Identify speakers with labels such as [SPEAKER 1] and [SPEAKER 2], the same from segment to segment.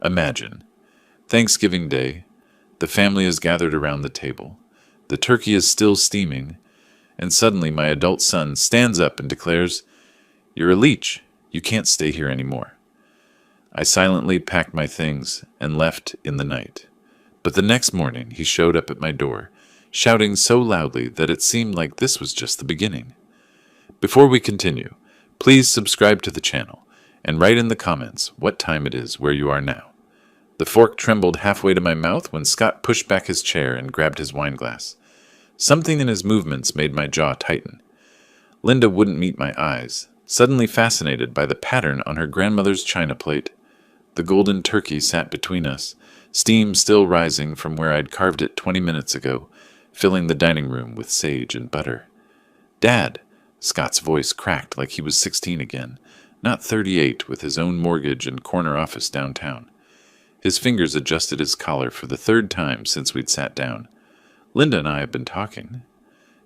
[SPEAKER 1] Imagine. Thanksgiving Day. The family is gathered around the table. The turkey is still steaming, and suddenly my adult son stands up and declares, "You're a leech. You can't stay here anymore." I silently packed my things and left in the night. But the next morning he showed up at my door, shouting so loudly that it seemed like this was just the beginning. Before we continue, please subscribe to the channel and write in the comments what time it is where you are now. The fork trembled halfway to my mouth when Scott pushed back his chair and grabbed his wine glass. Something in his movements made my jaw tighten. Linda wouldn't meet my eyes, suddenly fascinated by the pattern on her grandmother's china plate. The golden turkey sat between us, steam still rising from where I'd carved it 20 minutes ago, filling the dining room with sage and butter. "Dad," Scott's voice cracked like he was 16 again, not 38 with his own mortgage and corner office downtown. His fingers adjusted his collar for the third time since we'd sat down. "Linda and I have been talking."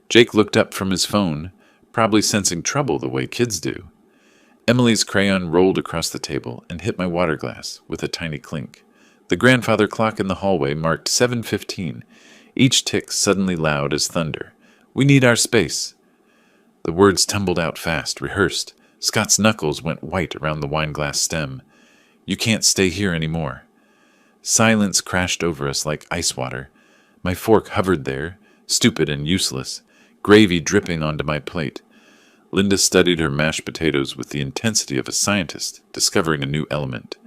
[SPEAKER 1] Jake looked up from his phone, probably sensing trouble the way kids do. Emily's crayon rolled across the table and hit my water glass with a tiny clink. The grandfather clock in the hallway marked 7:15, each tick suddenly loud as thunder. "We need our space." The words tumbled out fast, rehearsed. Scott's knuckles went white around the wineglass stem. "You can't stay here anymore." Silence crashed over us like ice water. My fork hovered there, stupid and useless, gravy dripping onto my plate. Linda studied her mashed potatoes with the intensity of a scientist discovering a new element.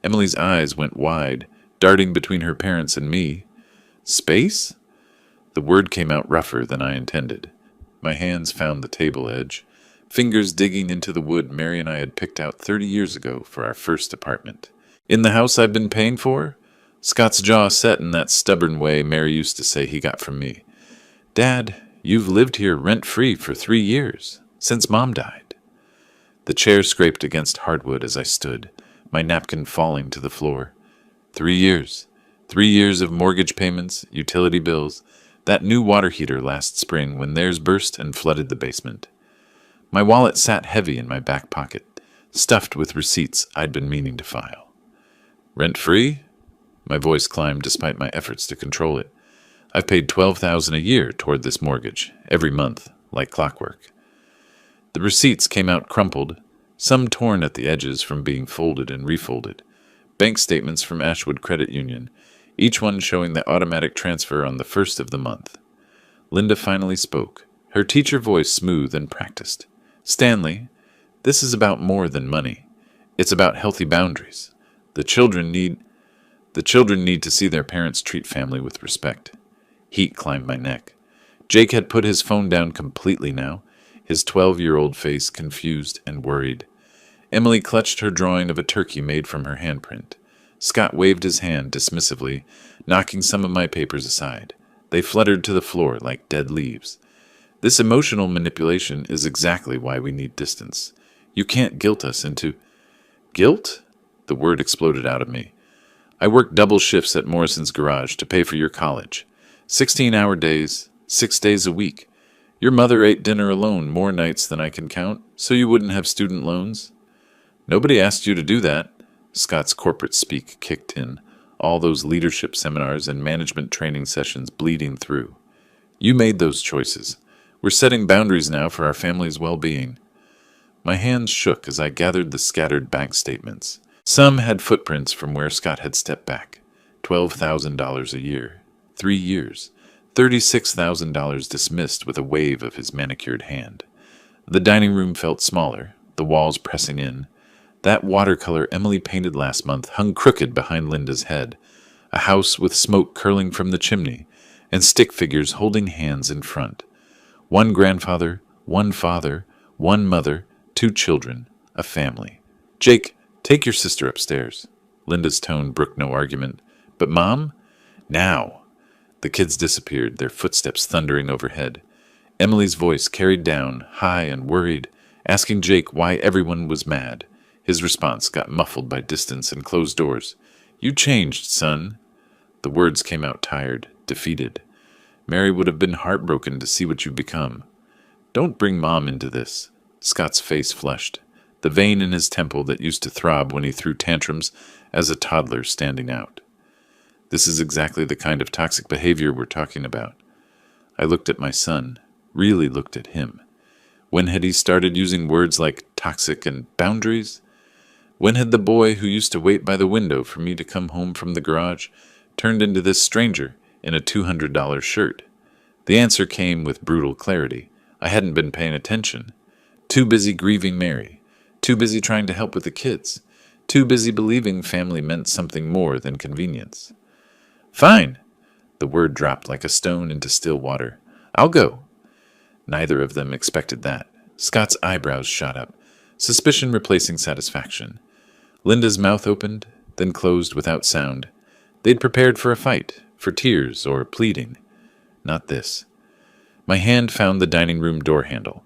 [SPEAKER 1] Emily's eyes went wide, darting between her parents and me. "Space?" The word came out rougher than I intended. My hands found the table edge, fingers digging into the wood Mary and I had picked out 30 years ago for our first apartment. "In the house I've been paying for?" Scott's jaw set in that stubborn way Mary used to say he got from me. "Dad, you've lived here rent-free for 3 years, since Mom died." The chair scraped against hardwood as I stood, my napkin falling to the floor. 3 years. 3 years of mortgage payments, utility bills, that new water heater last spring when theirs burst and flooded the basement. My wallet sat heavy in my back pocket, stuffed with receipts I'd been meaning to file. "Rent-free?" My voice climbed despite my efforts to control it. "I've paid $12,000 a year toward this mortgage, every month, like clockwork." The receipts came out crumpled, some torn at the edges from being folded and refolded. Bank statements from Ashwood Credit Union, each one showing the automatic transfer on the first of the month. Linda finally spoke, her teacher voice smooth and practiced. "Stanley, this is about more than money. It's about healthy boundaries. The children need to see their parents treat family with respect." Heat climbed my neck. Jake had put his phone down completely now, his 12-year-old face confused and worried. Emily clutched her drawing of a turkey made from her handprint. Scott waved his hand dismissively, knocking some of my papers aside. They fluttered to the floor like dead leaves. This emotional manipulation is exactly why we need distance. You can't guilt us into... Guilt? The word exploded out of me. "I worked double shifts at Morrison's garage to pay for your college. 16-hour days, 6 days a week. Your mother ate dinner alone more nights than I can count, so you wouldn't have student loans." "Nobody asked you to do that." Scott's corporate speak kicked in, all those leadership seminars and management training sessions bleeding through. "You made those choices. We're setting boundaries now for our family's well-being." My hands shook as I gathered the scattered bank statements. Some had footprints from where Scott had stepped back. $12,000 a year. 3 years. $36,000 dismissed with a wave of his manicured hand. The dining room felt smaller, the walls pressing in. That watercolor Emily painted last month hung crooked behind Linda's head. A house with smoke curling from the chimney, and stick figures holding hands in front. One grandfather, one father, one mother, 2 children, a family. "Jake, take your sister upstairs." Linda's tone brooked no argument. "But Mom?" "Now." The kids disappeared, their footsteps thundering overhead. Emily's voice carried down, high and worried, asking Jake why everyone was mad. His response got muffled by distance and closed doors. "You changed, son." The words came out tired, defeated. "Mary would have been heartbroken to see what you've become." "Don't bring Mom into this." Scott's face flushed. the vein in his temple that used to throb when he threw tantrums as a toddler standing out. This is exactly the kind of toxic behavior we're talking about. I looked at my son, really looked at him. When had he started using words like toxic and boundaries? When had the boy who used to wait by the window for me to come home from the garage turned into this stranger in a $200 shirt? The answer came with brutal clarity. I hadn't been paying attention. Too busy grieving Mary. Too busy trying to help with the kids. Too busy believing family meant something more than convenience. Fine. The word dropped like a stone into still water. I'll go. Neither of them expected that. Scott's eyebrows shot up, suspicion replacing satisfaction. Linda's mouth opened, then closed without sound. They'd prepared for a fight, for tears or pleading. Not this. My hand found the dining room door handle,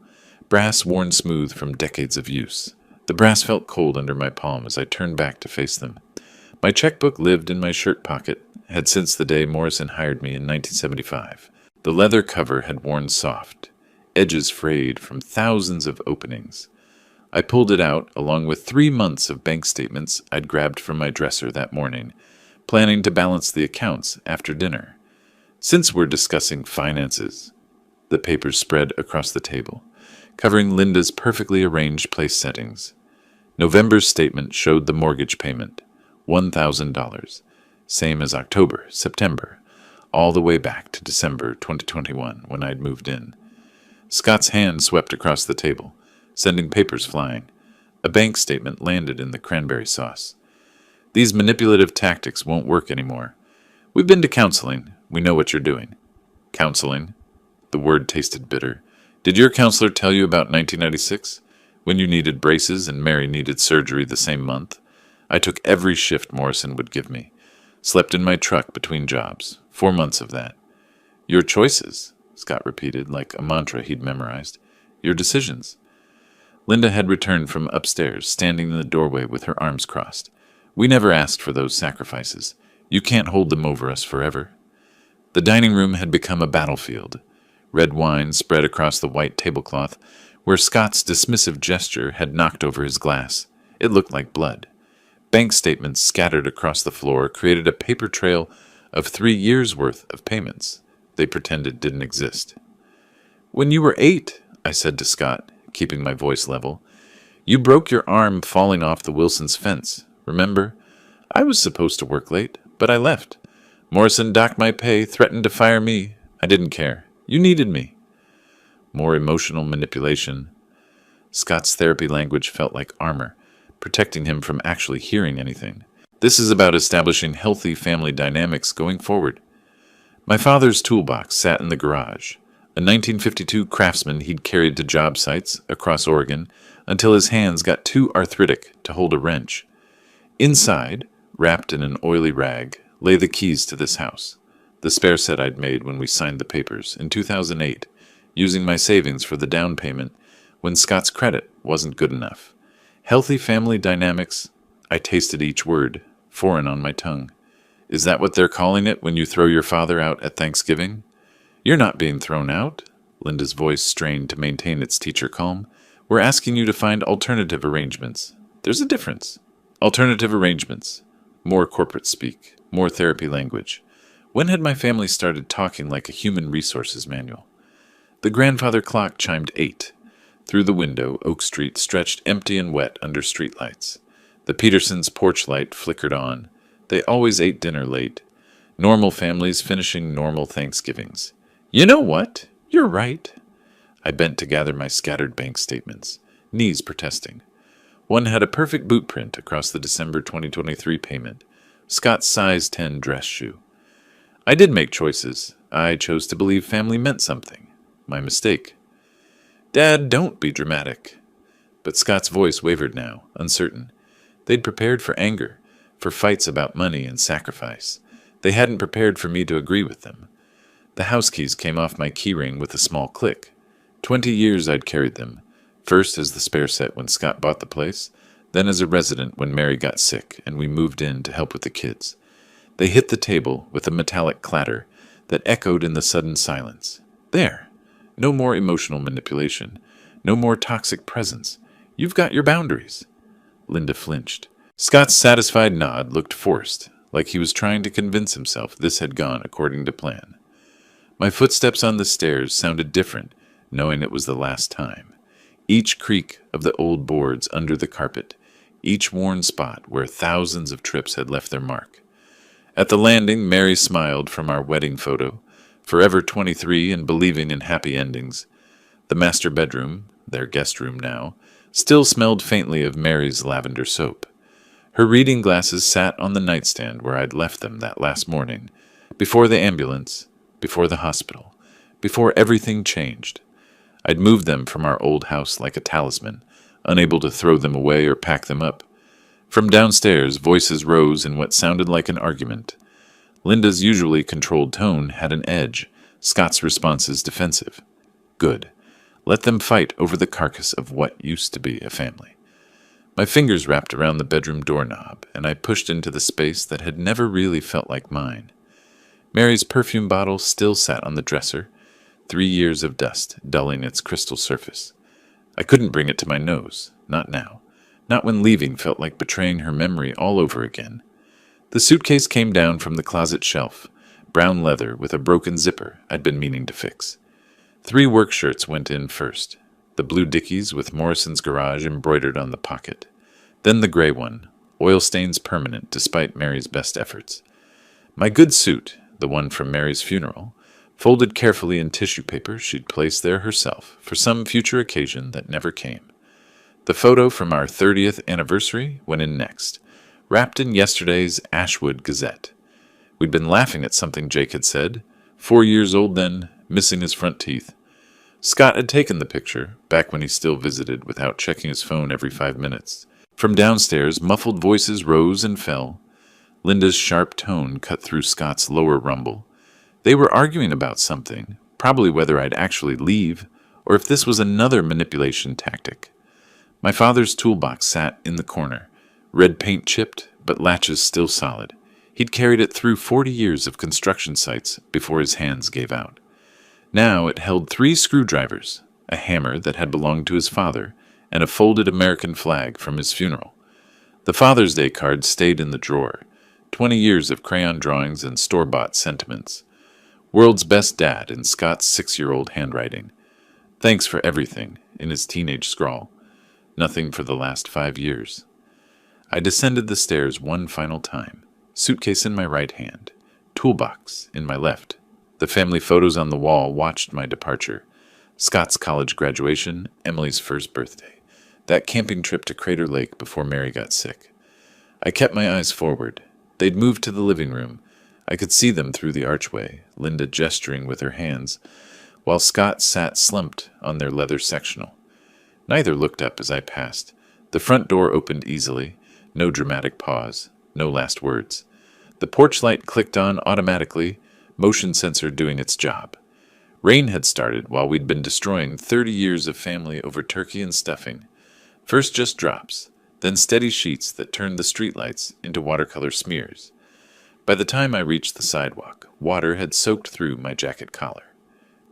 [SPEAKER 1] brass worn smooth from decades of use. The brass felt cold under my palm as I turned back to face them. My checkbook lived in my shirt pocket, had since the day Morrison hired me in 1975. The leather cover had worn soft, edges frayed from thousands of openings. I pulled it out along with 3 months of bank statements I'd grabbed from my dresser that morning, planning to balance the accounts after dinner. Since we're discussing finances, the papers spread across the table, covering Linda's perfectly arranged place settings. November's statement showed the mortgage payment, $1,000, same as October, September, all the way back to December 2021 when I'd moved in. Scott's hand swept across the table, sending papers flying. A bank statement landed in the cranberry sauce. These manipulative tactics won't work anymore. We've been to counseling. We know what you're doing. Counseling? The word tasted bitter. Did your counselor tell you about 1996? When you needed braces and Mary needed surgery the same month? I took every shift Morrison would give me. Slept in my truck between jobs. 4 months of that. Your choices, Scott repeated like a mantra he'd memorized. Your decisions. Linda had returned from upstairs, standing in the doorway with her arms crossed. We never asked for those sacrifices. You can't hold them over us forever. The dining room had become a battlefield. Red wine spread across the white tablecloth, where Scott's dismissive gesture had knocked over his glass. It looked like blood. Bank statements scattered across the floor created a paper trail of 3 years' worth of payments they pretended didn't exist. When you were 8, I said to Scott, keeping my voice level, you broke your arm falling off the Wilsons' fence, remember? I was supposed to work late, but I left. Morrison docked my pay, threatened to fire me. I didn't care. You needed me. More emotional manipulation. Scott's therapy language felt like armor, protecting him from actually hearing anything. This is about establishing healthy family dynamics going forward. My father's toolbox sat in the garage, a 1952 Craftsman he'd carried to job sites across Oregon until his hands got too arthritic to hold a wrench. Inside, wrapped in an oily rag, lay the keys to this house, the spare set I'd made when we signed the papers in 2008, using my savings for the down payment when Scott's credit wasn't good enough. Healthy family dynamics, I tasted each word, foreign on my tongue. Is that what they're calling it when you throw your father out at Thanksgiving? You're not being thrown out. Linda's voice strained to maintain its teacher calm. We're asking you to find alternative arrangements. There's a difference. Alternative arrangements. More corporate speak. More therapy language. When had my family started talking like a human resources manual? The grandfather clock chimed 8. Through the window, Oak Street stretched empty and wet under streetlights. The Petersons' porch light flickered on. They always ate dinner late. Normal families finishing normal Thanksgivings. You know what? You're right. I bent to gather my scattered bank statements, knees protesting. One had a perfect boot print across the December 2023 payment. Scott's size 10 dress shoe. I did make choices. I chose to believe family meant something. My mistake. Dad, don't be dramatic. But Scott's voice wavered now, uncertain. They'd prepared for anger, for fights about money and sacrifice. They hadn't prepared for me to agree with them. The house keys came off my keyring with a small click. 20 years I'd carried them, first as the spare set when Scott bought the place, then as a resident when Mary got sick and we moved in to help with the kids. They hit the table with a metallic clatter that echoed in the sudden silence. There. No more emotional manipulation. No more toxic presence. You've got your boundaries. Linda flinched. Scott's satisfied nod looked forced, like he was trying to convince himself this had gone according to plan. My footsteps on the stairs sounded different, knowing it was the last time. Each creak of the old boards under the carpet, each worn spot where thousands of trips had left their mark. At the landing, Mary smiled from our wedding photo, forever 23 and believing in happy endings. The master bedroom, their guest room now, still smelled faintly of Mary's lavender soap. Her reading glasses sat on the nightstand where I'd left them that last morning, before the ambulance, before the hospital, before everything changed. I'd moved them from our old house like a talisman, unable to throw them away or pack them up. From downstairs, voices rose in what sounded like an argument. Linda's usually controlled tone had an edge, Scott's responses defensive. Good. Let them fight over the carcass of what used to be a family. My fingers wrapped around the bedroom doorknob, and I pushed into the space that had never really felt like mine. Mary's perfume bottle still sat on the dresser, 3 years of dust dulling its crystal surface. I couldn't bring it to my nose, not now. Not when leaving felt like betraying her memory all over again. The suitcase came down from the closet shelf, brown leather with a broken zipper I'd been meaning to fix. 3 work shirts went in first, the blue Dickies with Morrison's Garage embroidered on the pocket. Then the gray one, oil stains permanent despite Mary's best efforts. My good suit, the one from Mary's funeral, folded carefully in tissue paper she'd placed there herself for some future occasion that never came. The photo from our 30th anniversary went in next, wrapped in yesterday's Ashwood Gazette. We'd been laughing at something Jake had said, 4 years old then, missing his front teeth. Scott had taken the picture, back when he still visited without checking his phone every 5 minutes. From downstairs, muffled voices rose and fell. Linda's sharp tone cut through Scott's lower rumble. They were arguing about something, probably whether I'd actually leave, or if this was another manipulation tactic. My father's toolbox sat in the corner, red paint chipped, but latches still solid. He'd carried it through 40 years of construction sites before his hands gave out. Now it held 3 screwdrivers, a hammer that had belonged to his father, and a folded American flag from his funeral. The Father's Day card stayed in the drawer, 20 years of crayon drawings and store-bought sentiments. World's best dad in Scott's 6-year-old handwriting. Thanks for everything, in his teenage scrawl. Nothing for the last 5 years. I descended the stairs one final time, suitcase in my right hand, toolbox in my left. The family photos on the wall watched my departure. Scott's college graduation, Emily's first birthday. That camping trip to Crater Lake before Mary got sick. I kept my eyes forward. They'd moved to the living room. I could see them through the archway, Linda gesturing with her hands, while Scott sat slumped on their leather sectional. Neither looked up as I passed. The front door opened easily. No dramatic pause. No last words. The porch light clicked on automatically, motion sensor doing its job. Rain had started while we'd been destroying 30 years of family over turkey and stuffing. First just drops, then steady sheets that turned the streetlights into watercolor smears. By the time I reached the sidewalk, water had soaked through my jacket collar.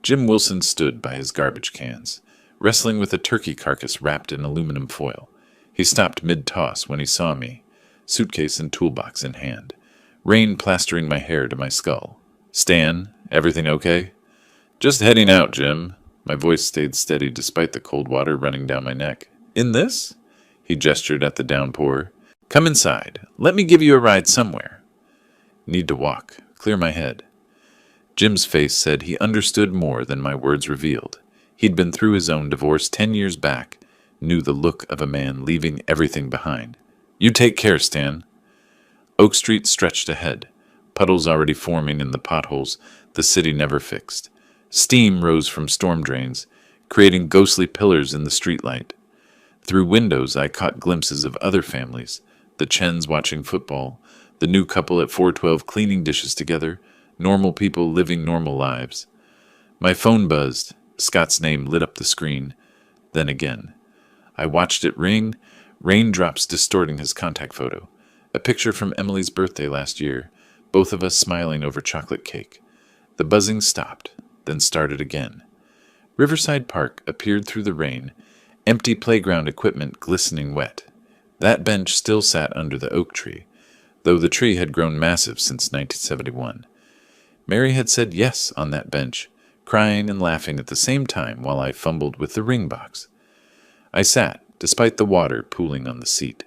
[SPEAKER 1] Jim Wilson stood by his garbage cans, wrestling with a turkey carcass wrapped in aluminum foil. He stopped mid-toss when he saw me, suitcase and toolbox in hand, rain plastering my hair to my skull. "Stan, everything okay?" "Just heading out, Jim." My voice stayed steady despite the cold water running down my neck. "In this?" He gestured at the downpour. "Come inside. Let me give you a ride somewhere." "Need to walk. Clear my head." Jim's face said he understood more than my words revealed. He'd been through his own divorce 10 years back, knew the look of a man leaving everything behind. "You take care, Stan." Oak Street stretched ahead, puddles already forming in the potholes the city never fixed. Steam rose from storm drains, creating ghostly pillars in the streetlight. Through windows I caught glimpses of other families, the Chens watching football, the new couple at 412 cleaning dishes together, normal people living normal lives. My phone buzzed. Scott's name lit up the screen. Then again. I watched it ring, raindrops distorting his contact photo. A picture from Emily's birthday last year, both of us smiling over chocolate cake. The buzzing stopped, then started again. Riverside Park appeared through the rain, empty playground equipment glistening wet. That bench still sat under the oak tree, though the tree had grown massive since 1971. Mary had said yes on that bench, crying and laughing at the same time while I fumbled with the ring box. I sat, despite the water pooling on the seat.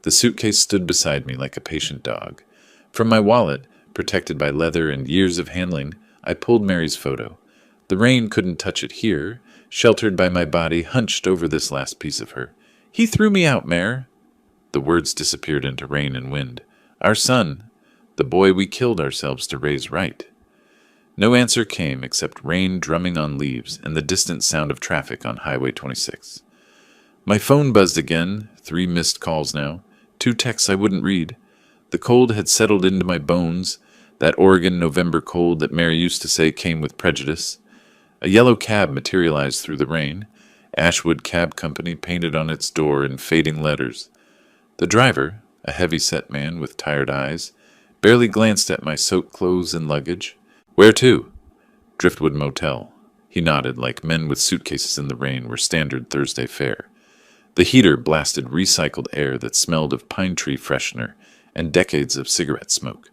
[SPEAKER 1] The suitcase stood beside me like a patient dog. From my wallet, protected by leather and years of handling, I pulled Mary's photo. The rain couldn't touch it here, sheltered by my body hunched over this last piece of her. "He threw me out, Mare." The words disappeared into rain and wind. "Our son, the boy we killed ourselves to raise right." No answer came except rain drumming on leaves and the distant sound of traffic on Highway 26. My phone buzzed again, 3 missed calls now, 2 texts I wouldn't read. The cold had settled into my bones, that Oregon November cold that Mary used to say came with prejudice. A yellow cab materialized through the rain, Ashwood Cab Company painted on its door in fading letters. The driver, a heavy-set man with tired eyes, barely glanced at my soaked clothes and luggage. "Where to?" "Driftwood Motel." He nodded like men with suitcases in the rain were standard Thursday fare. The heater blasted recycled air that smelled of pine tree freshener and decades of cigarette smoke.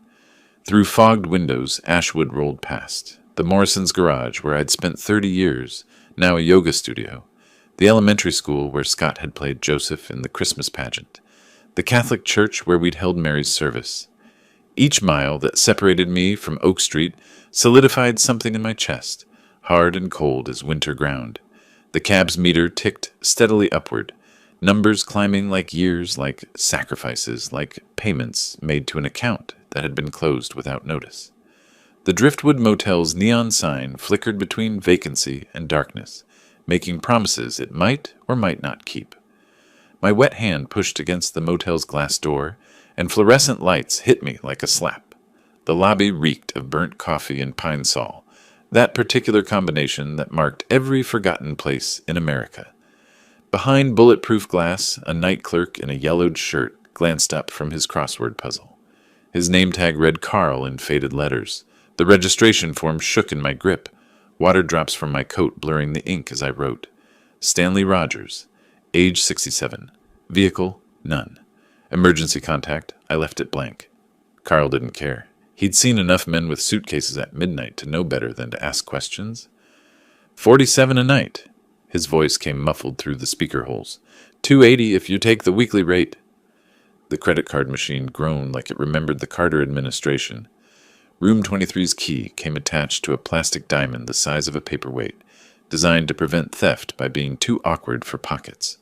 [SPEAKER 1] Through fogged windows, Ashwood rolled past. The Morrisons' garage, where I'd spent 30 years, now a yoga studio. The elementary school where Scott had played Joseph in the Christmas pageant. The Catholic church where we'd held Mary's service. Each mile that separated me from Oak Street solidified something in my chest, hard and cold as winter ground. The cab's meter ticked steadily upward, numbers climbing like years, like sacrifices, like payments made to an account that had been closed without notice. The Driftwood Motel's neon sign flickered between vacancy and darkness, making promises it might or might not keep. My wet hand pushed against the motel's glass door, and fluorescent lights hit me like a slap. The lobby reeked of burnt coffee and pine sol, that particular combination that marked every forgotten place in America. Behind bulletproof glass, a night clerk in a yellowed shirt glanced up from his crossword puzzle. His name tag read Carl in faded letters. The registration form shook in my grip, water drops from my coat blurring the ink as I wrote. Stanley Rogers, age 67, vehicle, none. Emergency contact, I left it blank. Carl didn't care. He'd seen enough men with suitcases at midnight to know better than to ask questions. 47 a night. His voice came muffled through the speaker holes. 280 if you take the weekly rate. The credit card machine groaned like it remembered the Carter administration. Room 23's key came attached to a plastic diamond the size of a paperweight, designed to prevent theft by being too awkward for pockets.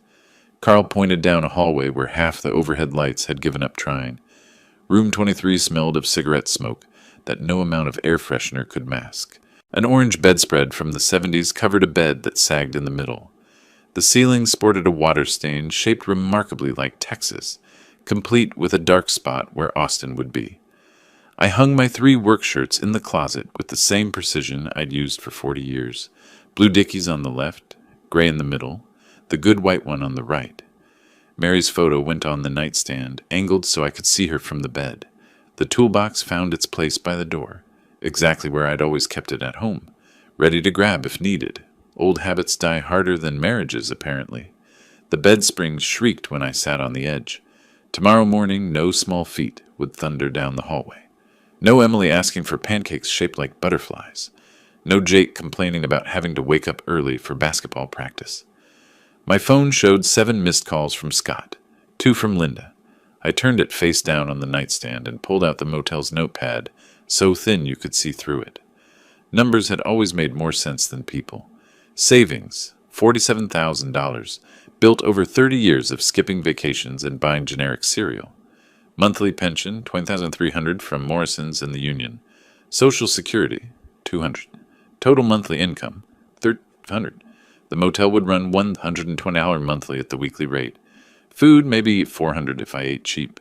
[SPEAKER 1] Carl pointed down a hallway where half the overhead lights had given up trying. Room 23 smelled of cigarette smoke that no amount of air freshener could mask. An orange bedspread from the 70s covered a bed that sagged in the middle. The ceiling sported a water stain shaped remarkably like Texas, complete with a dark spot where Austin would be. I hung my 3 work shirts in the closet with the same precision I'd used for 40 years. Blue Dickies on the left, gray in the middle, the good white one on the right. Mary's photo went on the nightstand, angled so I could see her from the bed. The toolbox found its place by the door, exactly where I'd always kept it at home, ready to grab if needed. Old habits die harder than marriages, apparently. The bed springs shrieked when I sat on the edge. Tomorrow morning, no small feet would thunder down the hallway. No Emily asking for pancakes shaped like butterflies. No Jake complaining about having to wake up early for basketball practice. My phone showed 7 missed calls from Scott, 2 from Linda. I turned it face down on the nightstand and pulled out the motel's notepad, so thin you could see through it. Numbers had always made more sense than people. Savings, $47,000, built over 30 years of skipping vacations and buying generic cereal. Monthly pension, $20,300 from Morrisons and the Union. Social Security, $200. Total monthly income, $300. The motel would run $120 monthly at the weekly rate. Food, maybe $400 if I ate cheap.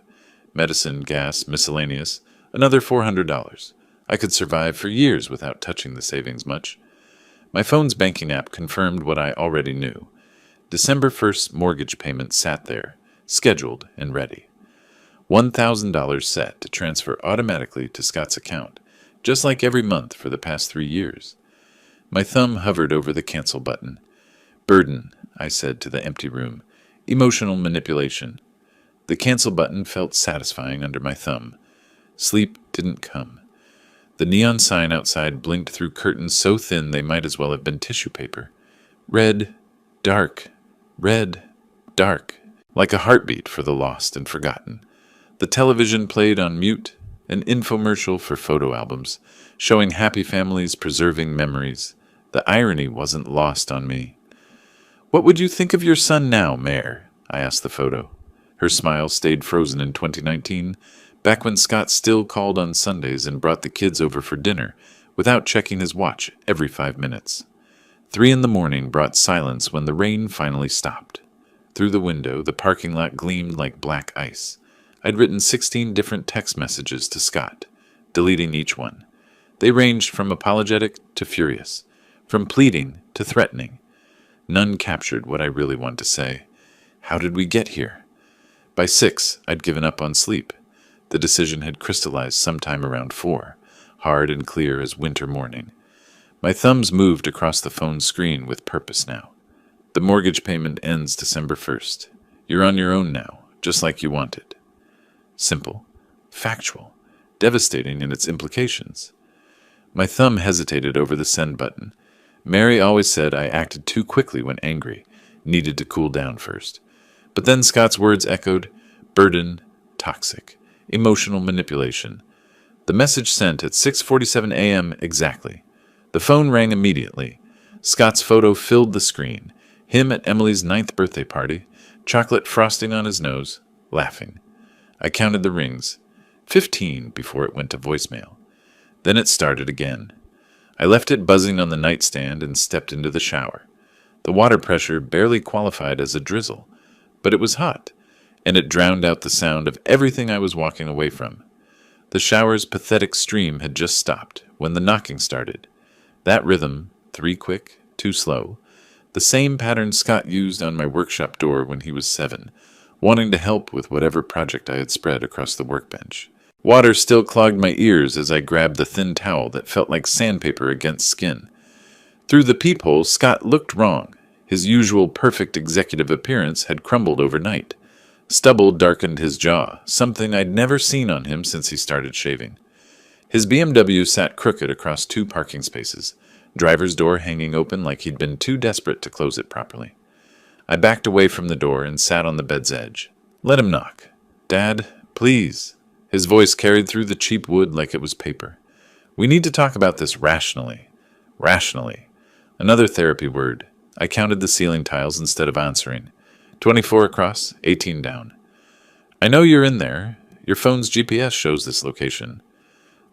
[SPEAKER 1] Medicine, gas, miscellaneous, another $400. I could survive for years without touching the savings much. My phone's banking app confirmed what I already knew. December 1st mortgage payment sat there, scheduled and ready. $1,000 set to transfer automatically to Scott's account, just like every month for the past 3 years. My thumb hovered over the cancel button. Burden, I said to the empty room. Emotional manipulation. The cancel button felt satisfying under my thumb. Sleep didn't come. The neon sign outside blinked through curtains so thin they might as well have been tissue paper. Red, dark, red, dark, like a heartbeat for the lost and forgotten. The television played on mute, an infomercial for photo albums, showing happy families preserving memories. The irony wasn't lost on me. "What would you think of your son now, Mare?" I asked the photo. Her smile stayed frozen in 2019, back when Scott still called on Sundays and brought the kids over for dinner, without checking his watch every 5 minutes. 3 in the morning brought silence when the rain finally stopped. Through the window, the parking lot gleamed like black ice. I'd written 16 different text messages to Scott, deleting each one. They ranged from apologetic to furious, from pleading to threatening. None captured what I really wanted to say. How did we get here? By 6, I'd given up on sleep. The decision had crystallized sometime around 4, hard and clear as winter morning. My thumbs moved across the phone screen with purpose now. The mortgage payment ends December 1st. You're on your own now, just like you wanted. Simple, factual, devastating in its implications. My thumb hesitated over the send button. Mary always said I acted too quickly when angry, needed to cool down first. But then Scott's words echoed, burden, toxic, emotional manipulation. The message sent at 6:47 a.m. exactly. The phone rang immediately. Scott's photo filled the screen. Him at Emily's 9th birthday party, chocolate frosting on his nose, laughing. I counted the rings, 15 before it went to voicemail. Then it started again. I left it buzzing on the nightstand and stepped into the shower. The water pressure barely qualified as a drizzle, but it was hot, and it drowned out the sound of everything I was walking away from. The shower's pathetic stream had just stopped when the knocking started. That rhythm, 3 quick, 2 slow, the same pattern Scott used on my workshop door when he was 7, wanting to help with whatever project I had spread across the workbench. Water still clogged my ears as I grabbed the thin towel that felt like sandpaper against skin. Through the peephole, Scott looked wrong. His usual perfect executive appearance had crumbled overnight. Stubble darkened his jaw, something I'd never seen on him since he started shaving. His BMW sat crooked across 2 parking spaces, driver's door hanging open like he'd been too desperate to close it properly. I backed away from the door and sat on the bed's edge. Let him knock. "Dad, please." His voice carried through the cheap wood like it was paper. "We need to talk about this rationally." Rationally. Another therapy word. I counted the ceiling tiles instead of answering. 24 across, 18 down. "I know you're in there. Your phone's GPS shows this location."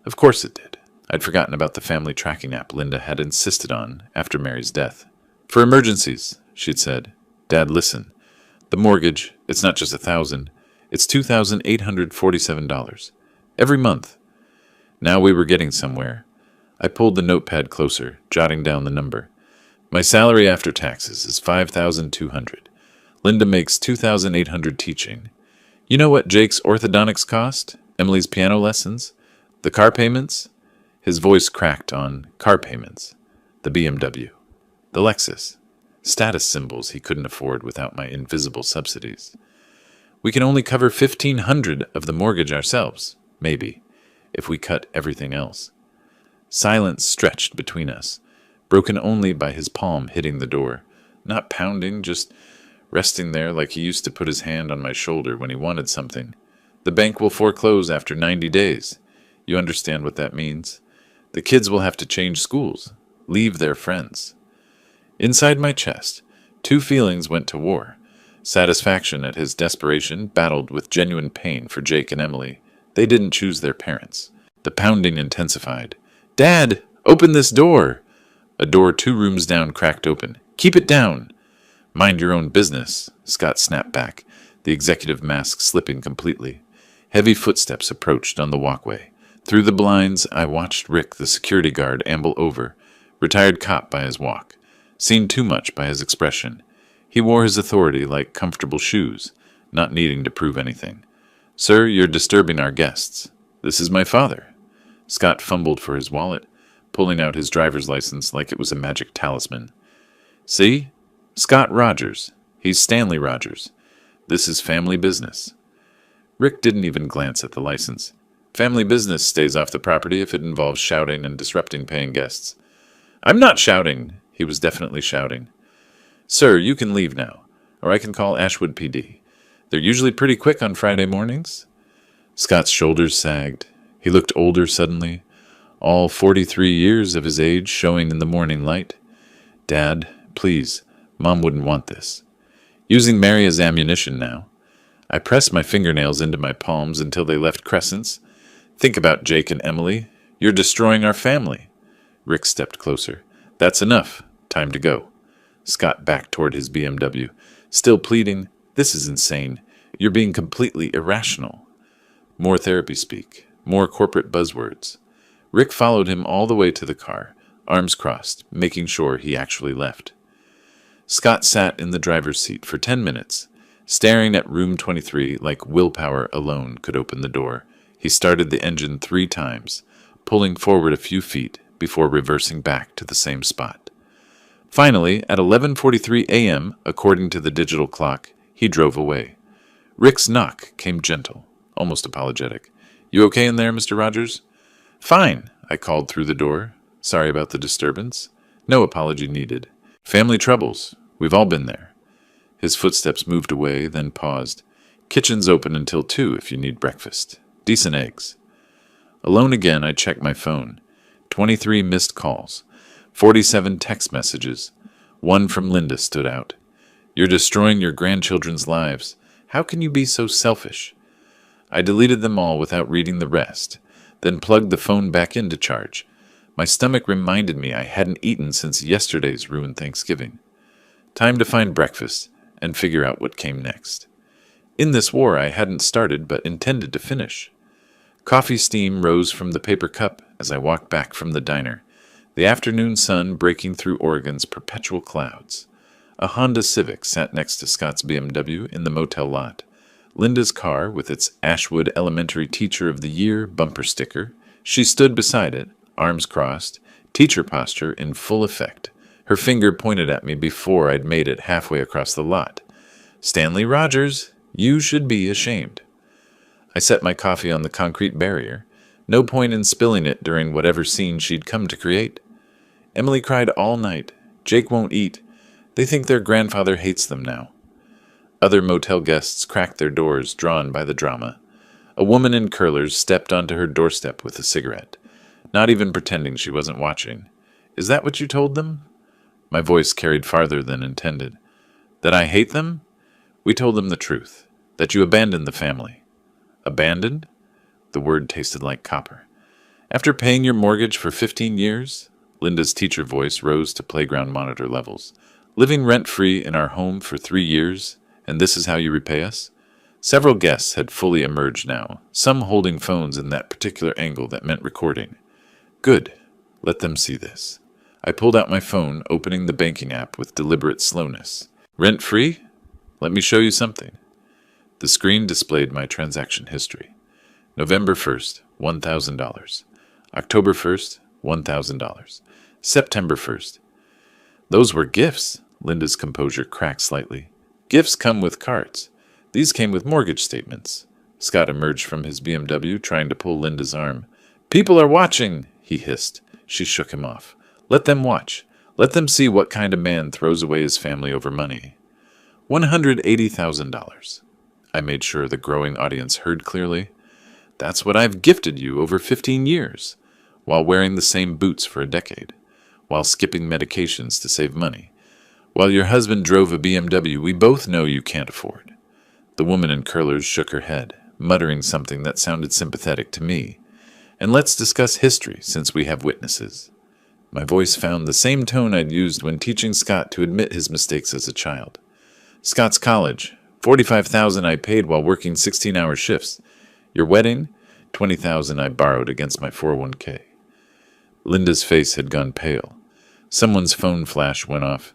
[SPEAKER 1] Of course it did. I'd forgotten about the family tracking app Linda had insisted on after Mary's death. "For emergencies," she'd said. "Dad, listen. The mortgage, it's not just $1,000. It's $2,847. Every month." Now we were getting somewhere. I pulled the notepad closer, jotting down the number. "My salary after taxes is $5,200. Linda makes $2,800 teaching. You know what Jake's orthodontics cost? Emily's piano lessons? The car payments?" His voice cracked on car payments. The BMW. The Lexus. Status symbols he couldn't afford without my invisible subsidies. "We can only cover $1,500 of the mortgage ourselves, maybe, if we cut everything else." Silence stretched between us, broken only by his palm hitting the door, not pounding, just resting there like he used to put his hand on my shoulder when he wanted something. "The bank will foreclose after 90 days. You understand what that means? The kids will have to change schools, leave their friends." Inside my chest, 2 feelings went to war. Satisfaction at his desperation battled with genuine pain for Jake and Emily. They didn't choose their parents. The pounding intensified. "Dad, open this door!" A door 2 rooms down cracked open. "Keep it down!" "Mind your own business," Scott snapped back, the executive mask slipping completely. Heavy footsteps approached on the walkway. Through the blinds, I watched Rick, the security guard, amble over, retired cop by his walk, seen too much by his expression. He wore his authority like comfortable shoes, not needing to prove anything. "Sir, you're disturbing our guests. This is my father." Scott fumbled for his wallet, pulling out his driver's license like it was a magic talisman. "See? Scott Rogers. He's Stanley Rogers. This is family business. Rick didn't even glance at the license. Family business stays off the property if it involves shouting and disrupting paying guests. I'm not shouting. He was definitely shouting. Sir, you can leave now, or I can call Ashwood PD. They're usually pretty quick on Friday mornings. Scott's shoulders sagged. He looked older suddenly, all 43 years of his age showing in the morning light. Dad, please, Mom wouldn't want this. Using Mary as ammunition now. I pressed my fingernails into my palms until they left crescents. Think about Jake and Emily. You're destroying our family. Rick stepped closer. That's enough. Time to go. Scott backed toward his BMW, still pleading, this is insane. You're being completely irrational. More therapy speak. More corporate buzzwords. Rick followed him all the way to the car, arms crossed, making sure he actually left. Scott sat in the driver's seat for 10 minutes, staring at room 23 like willpower alone could open the door. He started the engine 3 times, pulling forward a few feet before reversing back to the same spot. Finally, at 11:43 a.m., according to the digital clock, he drove away. Rick's knock came gentle, almost apologetic. You okay in there, Mr. Rogers? Fine, I called through the door. Sorry about the disturbance. No apology needed. Family troubles. We've all been there. His footsteps moved away, then paused. Kitchen's open until 2 if you need breakfast. Decent eggs. Alone again, I checked my phone. 23 missed calls. 47 text messages. One from Linda stood out. You're destroying your grandchildren's lives. How can you be so selfish? I deleted them all without reading the rest, then plugged the phone back in to charge. My stomach reminded me I hadn't eaten since yesterday's ruined Thanksgiving. Time to find breakfast and figure out what came next. In this war I hadn't started but intended to finish. Coffee steam rose from the paper cup as I walked back from the diner, the afternoon sun breaking through Oregon's perpetual clouds. A Honda Civic sat next to Scott's BMW in the motel lot. Linda's car, with its Ashwood Elementary Teacher of the Year bumper sticker, she stood beside it, arms crossed, teacher posture in full effect. Her finger pointed at me before I'd made it halfway across the lot. Stanley Rogers, you should be ashamed. I set my coffee on the concrete barrier. No point in spilling it during whatever scene she'd come to create. Emily cried all night. Jake won't eat. They think their grandfather hates them now. Other motel guests cracked their doors, drawn by the drama. A woman in curlers stepped onto her doorstep with a cigarette, not even pretending she wasn't watching. Is that what you told them? My voice carried farther than intended. That I hate them? We told them the truth. That you abandoned the family. Abandoned? The word tasted like copper. After paying your mortgage for 15 years? Linda's teacher voice rose to playground monitor levels. Living rent-free in our home for 3 years, and this is how you repay us? Several guests had fully emerged now, some holding phones in that particular angle that meant recording. Good. Let them see this. I pulled out my phone, opening the banking app with deliberate slowness. Rent-free? Let me show you something. The screen displayed my transaction history. November 1st, $1,000. October 1st, $1,000. September 1st. Those were gifts. Linda's composure cracked slightly. Gifts come with cards. These came with mortgage statements. Scott emerged from his BMW, trying to pull Linda's arm. People are watching, he hissed. She shook him off. Let them watch. Let them see what kind of man throws away his family over money. $180,000. I made sure the growing audience heard clearly. That's what I've gifted you over 15 years, while wearing the same boots for a decade, while skipping medications to save money, while your husband drove a BMW we both know you can't afford. The woman in curlers shook her head, muttering something that sounded sympathetic to me. And let's discuss history, since we have witnesses. My voice found the same tone I'd used when teaching Scott to admit his mistakes as a child. Scott's college, $45,000 I paid while working 16-hour shifts. Your wedding, $20,000 I borrowed against my 401k. Linda's face had gone pale. Someone's phone flash went off.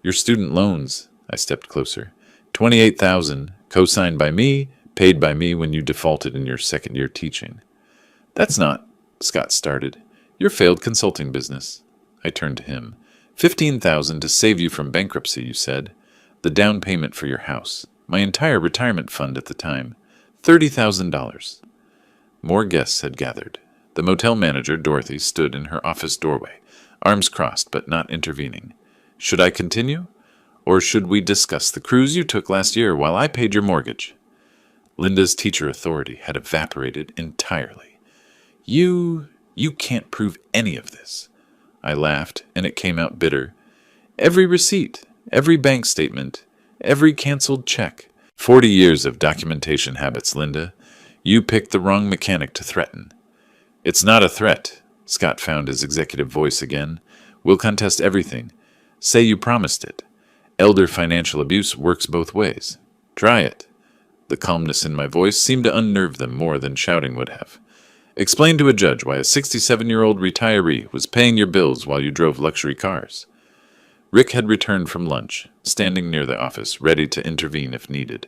[SPEAKER 1] Your student loans, I stepped closer. $28,000, co-signed by me, paid by me when you defaulted in your second year teaching. That's not, Scott started. Your failed consulting business. I turned to him. $15,000 to save you from bankruptcy, you said. The down payment for your house. My entire retirement fund at the time. $30,000. More guests had gathered. The motel manager, Dorothy, stood in her office doorway, arms crossed but not intervening. Should I continue? Or should we discuss the cruise you took last year while I paid your mortgage? Linda's teacher authority had evaporated entirely. You can't prove any of this. I laughed, and it came out bitter. Every receipt, every bank statement, every canceled check. 40 years of documentation habits, Linda. You picked the wrong mechanic to threaten. It's not a threat. Scott found his executive voice again. We'll contest everything. Say you promised it. Elder financial abuse works both ways. Try it. The calmness in my voice seemed to unnerve them more than shouting would have. Explain to a judge why a 67-year-old retiree was paying your bills while you drove luxury cars. Rick had returned from lunch, standing near the office, ready to intervene if needed.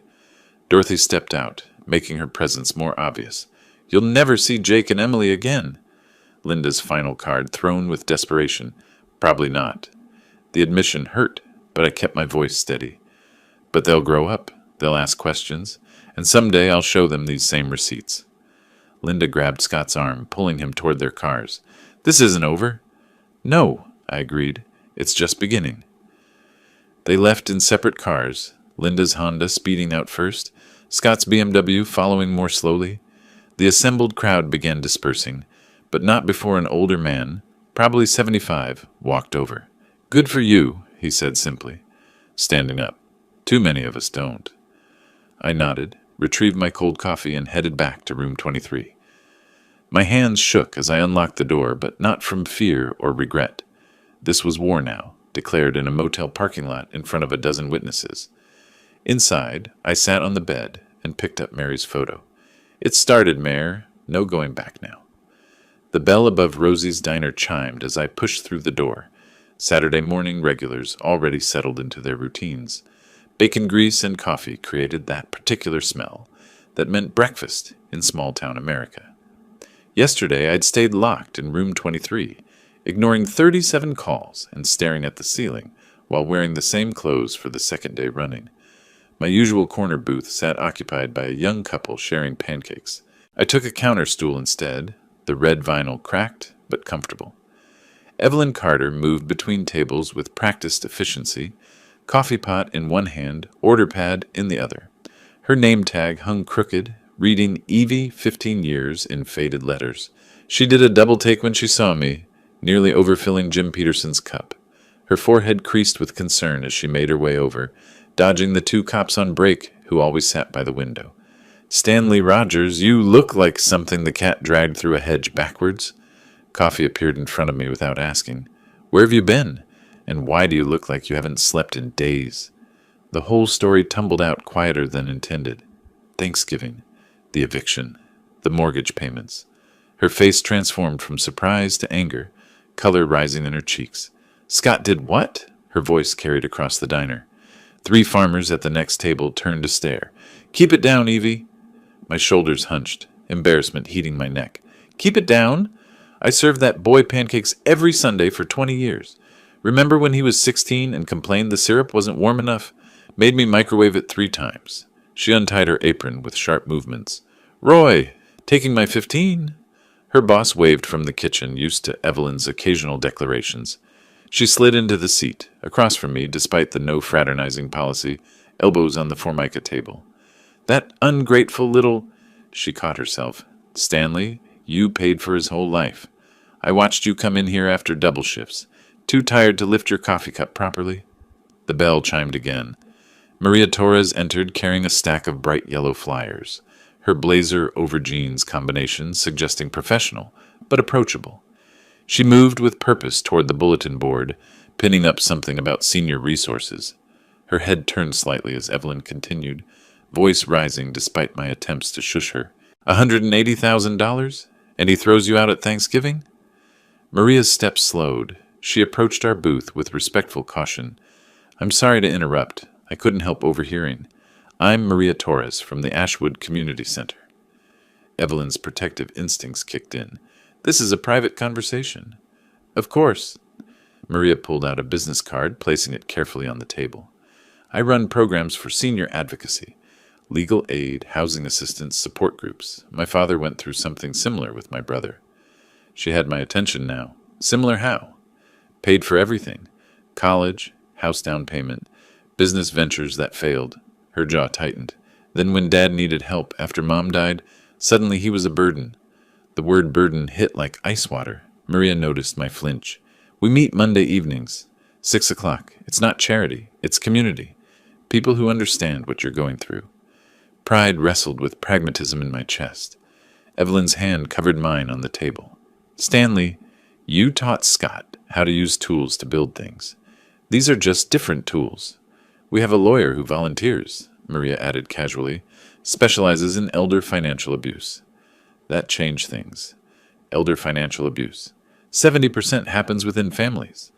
[SPEAKER 1] Dorothy stepped out, making her presence more obvious. You'll never see Jake and Emily again. Linda's final card thrown with desperation. Probably not. The admission hurt, but I kept my voice steady. But they'll grow up. They'll ask questions, and someday I'll show them these same receipts. Linda grabbed Scott's arm, pulling him toward their cars. This isn't over. No, I agreed. It's just beginning. They left in separate cars, Linda's Honda speeding out first, Scott's BMW following more slowly. The assembled crowd began dispersing, but not before an older man, probably 75, walked over. Good for you, he said simply, standing up. Too many of us don't. I nodded, retrieved my cold coffee, and headed back to room 23. My hands shook as I unlocked the door, but not from fear or regret. This was war now, declared in a motel parking lot in front of a dozen witnesses. Inside, I sat on the bed and picked up Mary's photo. It started, Mayor. No going back now. The bell above Rosie's diner chimed as I pushed through the door. Saturday morning regulars already settled into their routines. Bacon grease and coffee created that particular smell that meant breakfast in small-town America. Yesterday, I'd stayed locked in room 23, ignoring 37 calls and staring at the ceiling while wearing the same clothes for the second day running. My usual corner booth sat occupied by a young couple sharing pancakes. I took a counter stool instead, the red vinyl cracked but comfortable. Evelyn Carter moved between tables with practiced efficiency, coffee pot in one hand, order pad in the other. Her name tag hung crooked, reading Evie 15 years in faded letters. She did a double take when she saw me, nearly overfilling Jim Peterson's cup. Her forehead creased with concern as she made her way over, dodging the two cops on break who always sat by the window. Stanley Rogers, you look like something the cat dragged through a hedge backwards. Coffee appeared in front of me without asking. Where have you been? And why do you look like you haven't slept in days? The whole story tumbled out quieter than intended. Thanksgiving, the eviction, the mortgage payments. Her face transformed from surprise to anger, color rising in her cheeks. Scott did what? Her voice carried across the diner. 3 farmers at the next table turned to stare. Keep it down, Evie. My shoulders hunched, embarrassment heating my neck. Keep it down? I served that boy pancakes every Sunday for 20 years. Remember when he was 16 and complained the syrup wasn't warm enough? Made me microwave it 3 times. She untied her apron with sharp movements. Roy, taking my 15? Her boss waved from the kitchen, used to Evelyn's occasional declarations. She slid into the seat, across from me, despite the no fraternizing policy, elbows on the Formica table. That ungrateful little... She caught herself. Stanley, you paid for his whole life. I watched you come in here after double shifts. Too tired to lift your coffee cup properly? The bell chimed again. Maria Torres entered carrying a stack of bright yellow flyers, her blazer over jeans combination suggesting professional, but approachable. She moved with purpose toward the bulletin board, pinning up something about senior resources. Her head turned slightly as Evelyn continued, voice rising despite my attempts to shush her. $180,000? And he throws you out at Thanksgiving? Maria's steps slowed. She approached our booth with respectful caution. I'm sorry to interrupt. I couldn't help overhearing. I'm Maria Torres from the Ashwood Community Center. Evelyn's protective instincts kicked in. This is a private conversation. Of course. Maria pulled out a business card, placing it carefully on the table. I run programs for senior advocacy, legal aid, housing assistance, support groups. My father went through something similar with my brother. She had my attention now. Similar how? Paid for everything. College, house down payment, business ventures that failed. Her jaw tightened. Then when Dad needed help after Mom died, suddenly he was a burden. The word burden hit like ice water. Maria noticed my flinch. We meet Monday evenings, 6 o'clock. It's not charity, it's community. People who understand what you're going through. Pride wrestled with pragmatism in my chest. Evelyn's hand covered mine on the table. Stanley, you taught Scott how to use tools to build things. These are just different tools. We have a lawyer who volunteers, Maria added casually, specializes in elder financial abuse. That changed things. Elder financial abuse. 70% happens within families.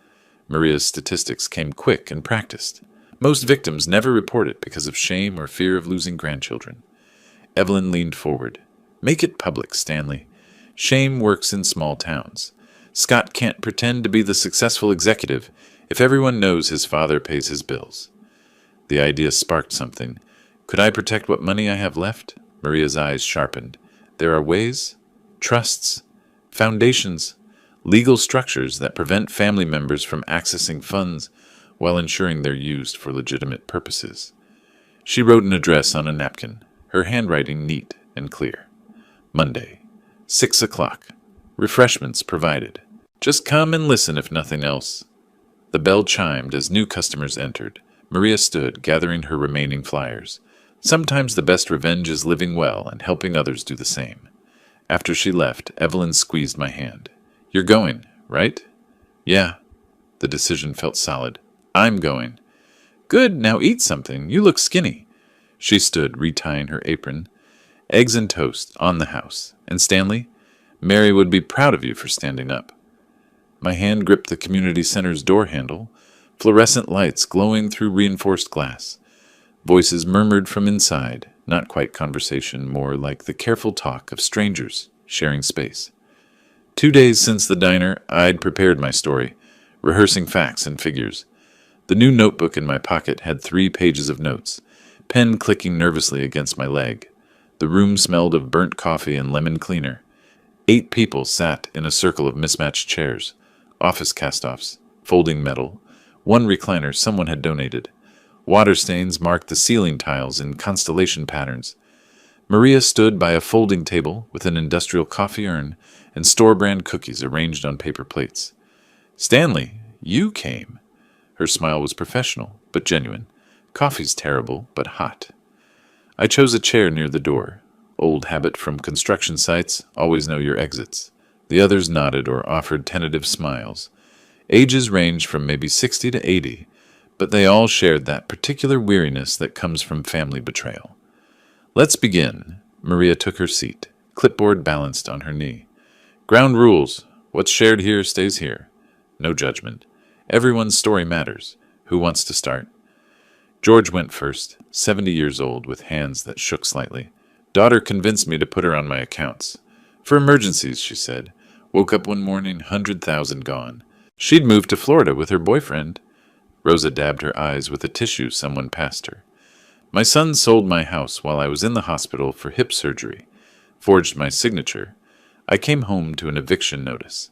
[SPEAKER 1] Maria's statistics came quick and practiced. Most victims never report it because of shame or fear of losing grandchildren. Evelyn leaned forward. Make it public, Stanley. Shame works in small towns. Scott can't pretend to be the successful executive if everyone knows his father pays his bills. The idea sparked something. Could I protect what money I have left? Maria's eyes sharpened. There are ways, trusts, foundations, legal structures that prevent family members from accessing funds while ensuring they're used for legitimate purposes. She wrote an address on a napkin, her handwriting neat and clear. Monday, 6 o'clock. Refreshments provided. Just come and listen if nothing else. The bell chimed as new customers entered. Maria stood, gathering her remaining flyers. Sometimes the best revenge is living well and helping others do the same. After she left, Evelyn squeezed my hand. You're going, right? Yeah. The decision felt solid. I'm going. Good, now eat something. You look skinny. She stood, retying her apron. Eggs and toast, on the house. And Stanley? Mary would be proud of you for standing up. My hand gripped the community center's door handle, fluorescent lights glowing through reinforced glass. Voices murmured from inside, not quite conversation, more like the careful talk of strangers sharing space. 2 days since the diner, I'd prepared my story, rehearsing facts and figures. The new notebook in my pocket had 3 pages of notes, pen clicking nervously against my leg. The room smelled of burnt coffee and lemon cleaner. 8 people sat in a circle of mismatched chairs, office cast-offs, folding metal, 1 recliner someone had donated. Water stains marked the ceiling tiles in constellation patterns. Maria stood by a folding table with an industrial coffee urn and store-brand cookies arranged on paper plates. Stanley, you came. Her smile was professional, but genuine. Coffee's terrible, but hot. I chose a chair near the door. Old habit from construction sites, always know your exits. The others nodded or offered tentative smiles. Ages ranged from maybe 60 to 80, but they all shared that particular weariness that comes from family betrayal. Let's begin. Maria took her seat, clipboard balanced on her knee. Ground rules. What's shared here stays here. No judgment. Everyone's story matters. Who wants to start? George went first, 70 years old, with hands that shook slightly. Daughter convinced me to put her on my accounts. For emergencies, she said. Woke up one morning, 100,000 gone. She'd moved to Florida with her boyfriend. Rosa dabbed her eyes with a tissue someone passed her. My son sold my house while I was in the hospital for hip surgery. Forged my signature. I came home to an eviction notice.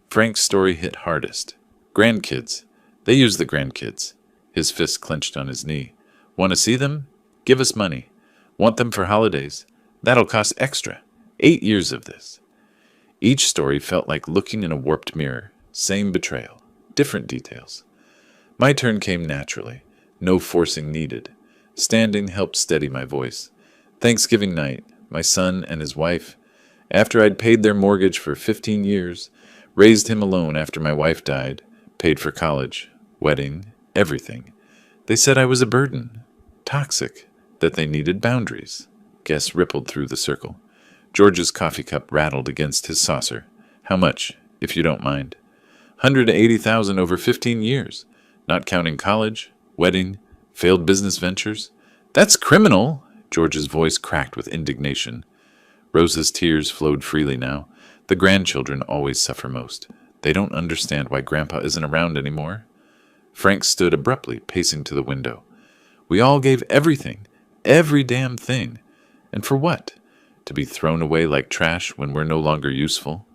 [SPEAKER 1] Frank's story hit hardest. Grandkids. They use the grandkids. His fist clenched on his knee. Want to see them? Give us money. Want them for holidays? That'll cost extra. 8 years of this. Each story felt like looking in a warped mirror. Same betrayal. Different details. My turn came naturally. No forcing needed. Standing helped steady my voice. Thanksgiving night, my son and his wife, after I'd paid their mortgage for 15 years, raised him alone after my wife died, paid for college, wedding, everything. They said I was a burden, toxic, that they needed boundaries. Guess rippled through the circle. George's coffee cup rattled against his saucer. How much, if you don't mind? 180,000 over 15 years, not counting college, wedding, failed business ventures. That's criminal, George's voice cracked with indignation. Rosa's tears flowed freely now. The grandchildren always suffer most. They don't understand why Grandpa isn't around anymore. Frank stood abruptly, pacing to the window. We all gave everything, every damn thing. And for what? To be thrown away like trash when we're no longer useful?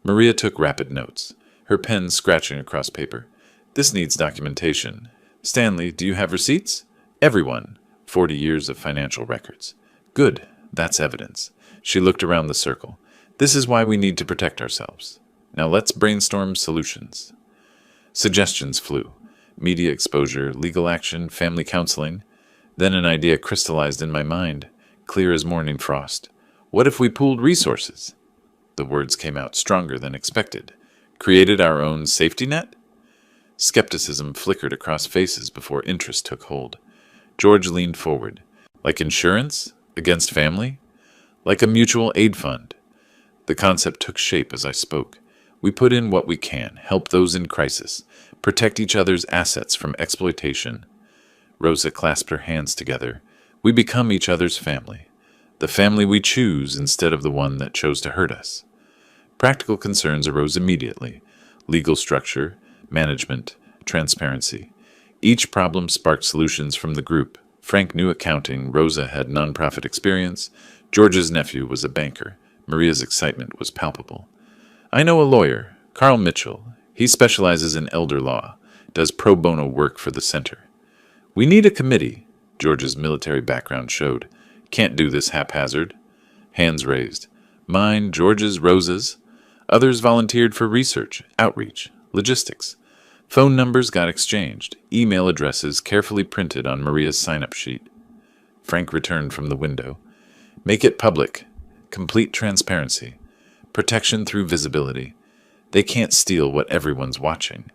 [SPEAKER 1] Maria took rapid notes, her pen scratching across paper. This needs documentation. Stanley, do you have receipts? Everyone. 40 years of financial records. Good. That's evidence. She looked around the circle. This is why we need to protect ourselves. Now let's brainstorm solutions. Suggestions flew. Media exposure, legal action, family counseling. Then an idea crystallized in my mind, clear as morning frost. What if we pooled resources? The words came out stronger than expected. Created our own safety net? Skepticism flickered across faces before interest took hold. George leaned forward. Like insurance? Against family? Like a mutual aid fund? The concept took shape as I spoke. We put in what we can, help those in crisis, protect each other's assets from exploitation. Rosa clasped her hands together. We become each other's family. The family we choose instead of the one that chose to hurt us. Practical concerns arose immediately. Legal structure, management, transparency. Each problem sparked solutions from the group. Frank knew accounting, Rosa had nonprofit experience, George's nephew was a banker. Maria's excitement was palpable. I know a lawyer, Carl Mitchell. He specializes in elder law, does pro bono work for the center. We need a committee, George's military background showed. Can't do this haphazard. Hands raised. Mine, George's, Rosa's. Others volunteered for research, outreach, logistics. Phone numbers got exchanged, email addresses carefully printed on Maria's sign-up sheet. Frank returned from the window. Make it public. Complete transparency. Protection through visibility. They can't steal what everyone's watching.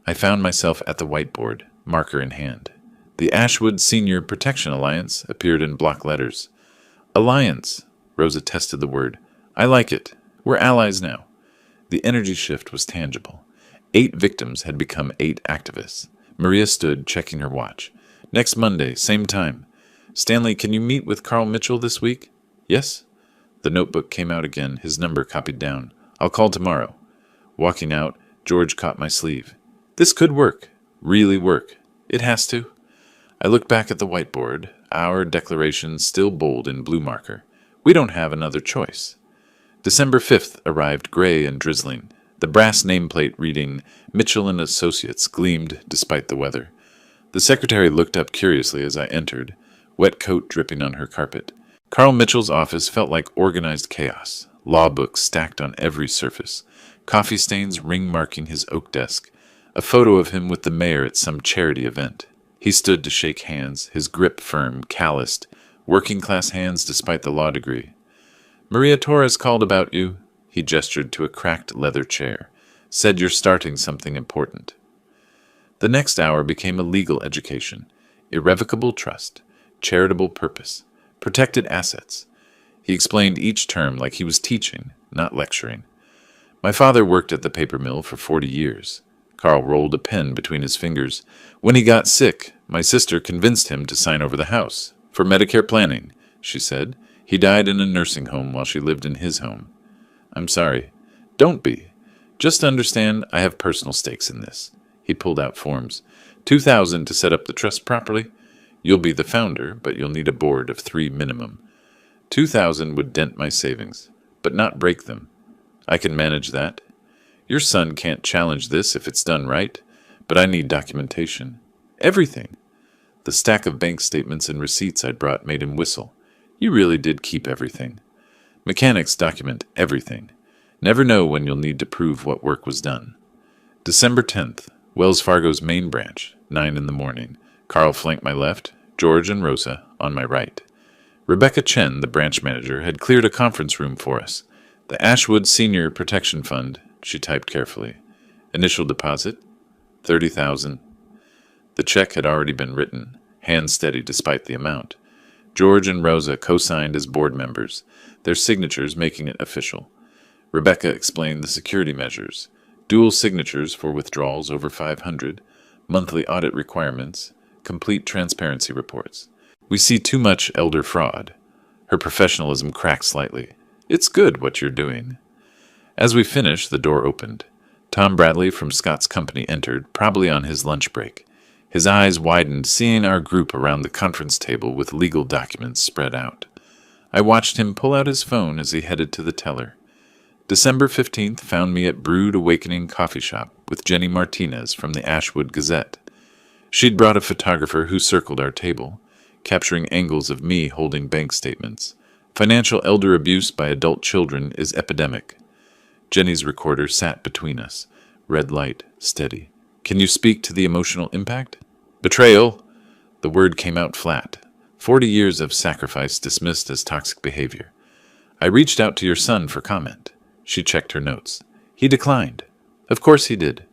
[SPEAKER 1] I found myself at the whiteboard, marker in hand. The Ashwood Senior Protection Alliance appeared in block letters. Alliance, Rosa tested the word. I like it. We're allies now. The energy shift was tangible. 8 victims had become 8 activists. Maria stood, checking her watch. Next Monday, same time. Stanley, can you meet with Carl Mitchell this week? Yes? The notebook came out again, his number copied down. I'll call tomorrow. Walking out, George caught my sleeve. This could work. Really work. It has to. I looked back at the whiteboard, our declaration still bold in blue marker. We don't have another choice. December 5th arrived gray and drizzling. The brass nameplate reading Mitchell and Associates gleamed despite the weather. The secretary looked up curiously as I entered, wet coat dripping on her carpet. Carl Mitchell's office felt like organized chaos, law books stacked on every surface, coffee stains ring-marking his oak desk, a photo of him with the mayor at some charity event. He stood to shake hands, his grip firm, calloused, working-class hands despite the law degree. Maria Torres called about you. He gestured to a cracked leather chair. Said you're starting something important. The next hour became a legal education. Irrevocable trust. Charitable purpose. Protected assets. He explained each term like he was teaching, not lecturing. My father worked at the paper mill for 40 years. Carl rolled a pen between his fingers. When he got sick, my sister convinced him to sign over the house. For Medicare planning, she said. He died in a nursing home while she lived in his home. I'm sorry. Don't be. Just understand I have personal stakes in this. He pulled out forms. $2,000 to set up the trust properly. You'll be the founder, but you'll need a board of 3 minimum. $2,000 would dent my savings, but not break them. I can manage that. Your son can't challenge this if it's done right, but I need documentation. Everything. The stack of bank statements and receipts I'd brought made him whistle. You really did keep everything. Mechanics document everything. Never know when you'll need to prove what work was done. December 10th, Wells Fargo's main branch, 9 in the morning. Carl flanked my left, George and Rosa on my right. Rebecca Chen, the branch manager, had cleared a conference room for us. The Ashwood Senior Protection Fund, she typed carefully. Initial deposit, $30,000. The check had already been written, hand steady despite the amount. George and Rosa co-signed as board members, their signatures making it official. Rebecca explained the security measures, dual signatures for withdrawals over 500, monthly audit requirements, complete transparency reports. We see too much elder fraud. Her professionalism cracked slightly. It's good what you're doing. As we finished, the door opened. Tom Bradley from Scott's company entered, probably on his lunch break. His eyes widened, seeing our group around the conference table with legal documents spread out. I watched him pull out his phone as he headed to the teller. December 15th found me at Brood Awakening Coffee Shop with Jenny Martinez from the Ashwood Gazette. She'd brought a photographer who circled our table, capturing angles of me holding bank statements. Financial elder abuse by adult children is epidemic. Jenny's recorder sat between us. Red light, steady. Can you speak to the emotional impact? Betrayal! The word came out flat. 40 years of sacrifice dismissed as toxic behavior. I reached out to your son for comment. She checked her notes. He declined. Of course he did.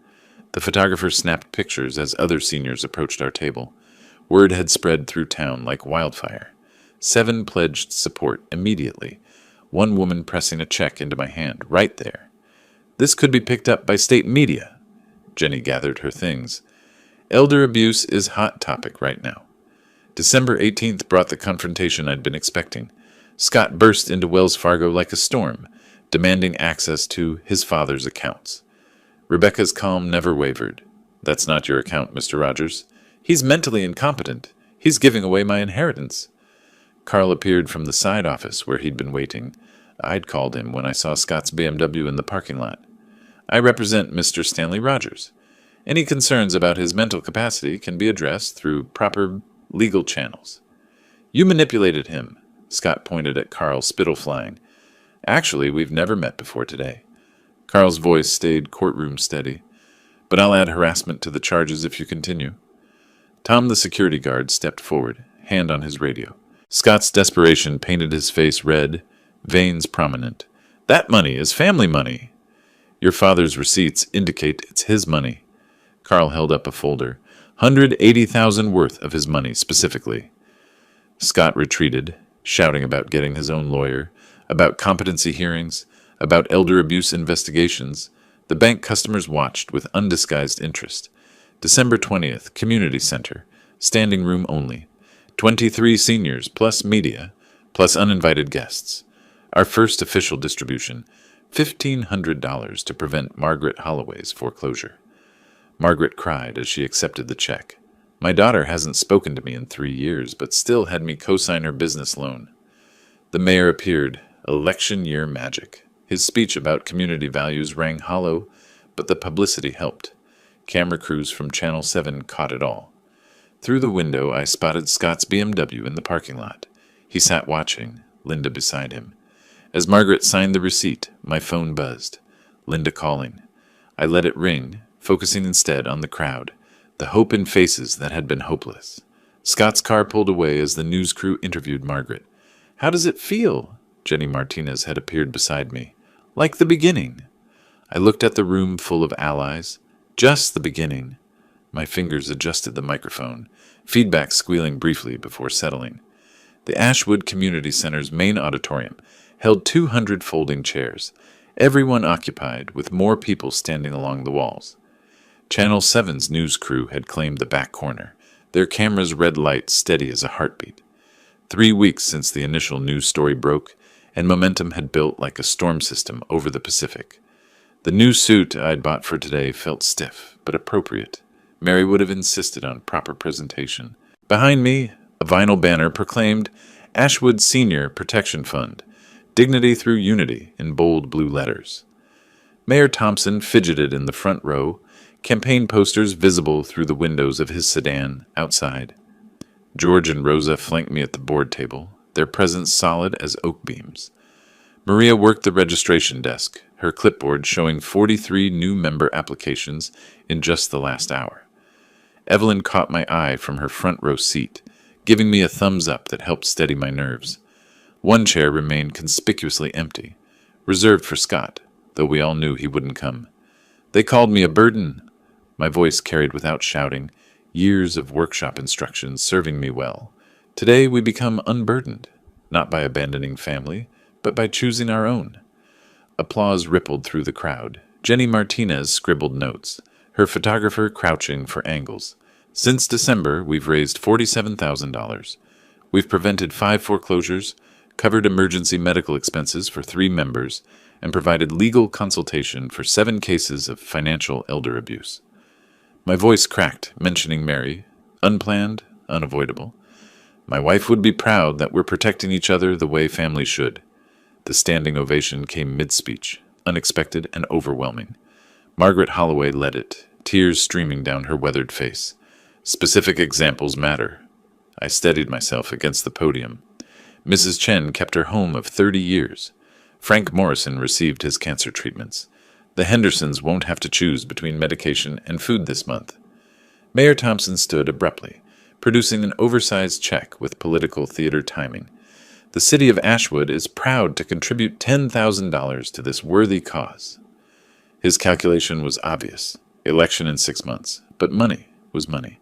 [SPEAKER 1] The photographer snapped pictures as other seniors approached our table. Word had spread through town like wildfire. 7 pledged support immediately. One woman pressing a check into my hand, right there. This could be picked up by state media. Jenny gathered her things. Elder abuse is hot topic right now. December 18th brought the confrontation I'd been expecting. Scott burst into Wells Fargo like a storm, demanding access to his father's accounts. Rebecca's calm never wavered. That's not your account, Mr. Rogers. He's mentally incompetent. He's giving away my inheritance. Carl appeared from the side office where he'd been waiting. I'd called him when I saw Scott's BMW in the parking lot. I represent Mr. Stanley Rogers. Any concerns about his mental capacity can be addressed through proper legal channels. You manipulated him, Scott pointed at Carl, spittle flying. Actually, we've never met before today. Carl's voice stayed courtroom steady. But I'll add harassment to the charges if you continue. Tom, the security guard, stepped forward, hand on his radio. Scott's desperation painted his face red, veins prominent. That money is family money. Your father's receipts indicate it's his money. Carl held up a folder. $180,000 worth of his money, specifically. Scott retreated, shouting about getting his own lawyer, about competency hearings, about elder abuse investigations. The bank customers watched with undisguised interest. December 20th, Community Center, standing room only. 23 seniors, plus media, plus uninvited guests. Our first official distribution, $1,500 to prevent Margaret Holloway's foreclosure. Margaret cried as she accepted the check. My daughter hasn't spoken to me in 3 years, but still had me co-sign her business loan. The mayor appeared, election year magic. His speech about community values rang hollow, but the publicity helped. Camera crews from Channel 7 caught it all. Through the window, I spotted Scott's BMW in the parking lot. He sat watching, Linda beside him. As Margaret signed the receipt, my phone buzzed. Linda calling. I let it ring, focusing instead on the crowd, the hope in faces that had been hopeless. Scott's car pulled away as the news crew interviewed Margaret. How does it feel? Jenny Martinez had appeared beside me. Like the beginning. I looked at the room full of allies. Just the beginning. My fingers adjusted the microphone, feedback squealing briefly before settling. The Ashwood Community Center's main auditorium held 200 folding chairs, everyone occupied, with more people standing along the walls. Channel 7's news crew had claimed the back corner, their camera's red light steady as a heartbeat. 3 weeks since the initial news story broke, and momentum had built like a storm system over the Pacific. The new suit I'd bought for today felt stiff, but appropriate. Mary would have insisted on proper presentation. Behind me, a vinyl banner proclaimed Ashwood Senior Protection Fund, Dignity Through Unity in bold blue letters. Mayor Thompson fidgeted in the front row, campaign posters visible through the windows of his sedan outside. George and Rosa flanked me at the board table, their presence solid as oak beams. Maria worked the registration desk, her clipboard showing 43 new member applications in just the last hour. Evelyn caught my eye from her front row seat, giving me a thumbs up that helped steady my nerves. One chair remained conspicuously empty, reserved for Scott, though we all knew he wouldn't come. They called me a burden. My voice carried without shouting, years of workshop instructions serving me well. Today we become unburdened, not by abandoning family, but by choosing our own. Applause rippled through the crowd. Jenny Martinez scribbled notes, her photographer crouching for angles. Since December, we've raised $47,000. We've prevented 5 foreclosures, covered emergency medical expenses for 3 members, and provided legal consultation for 7 cases of financial elder abuse. My voice cracked, mentioning Mary, unplanned, unavoidable. My wife would be proud that we're protecting each other the way families should. The standing ovation came mid-speech, unexpected and overwhelming. Margaret Holloway led it, tears streaming down her weathered face. Specific examples matter. I steadied myself against the podium. Mrs. Chen kept her home of 30 years. Frank Morrison received his cancer treatments. The Hendersons won't have to choose between medication and food this month. Mayor Thompson stood abruptly, producing an oversized check with political theater timing. The city of Ashwood is proud to contribute $10,000 to this worthy cause. His calculation was obvious. Election in 6 months. But money was money.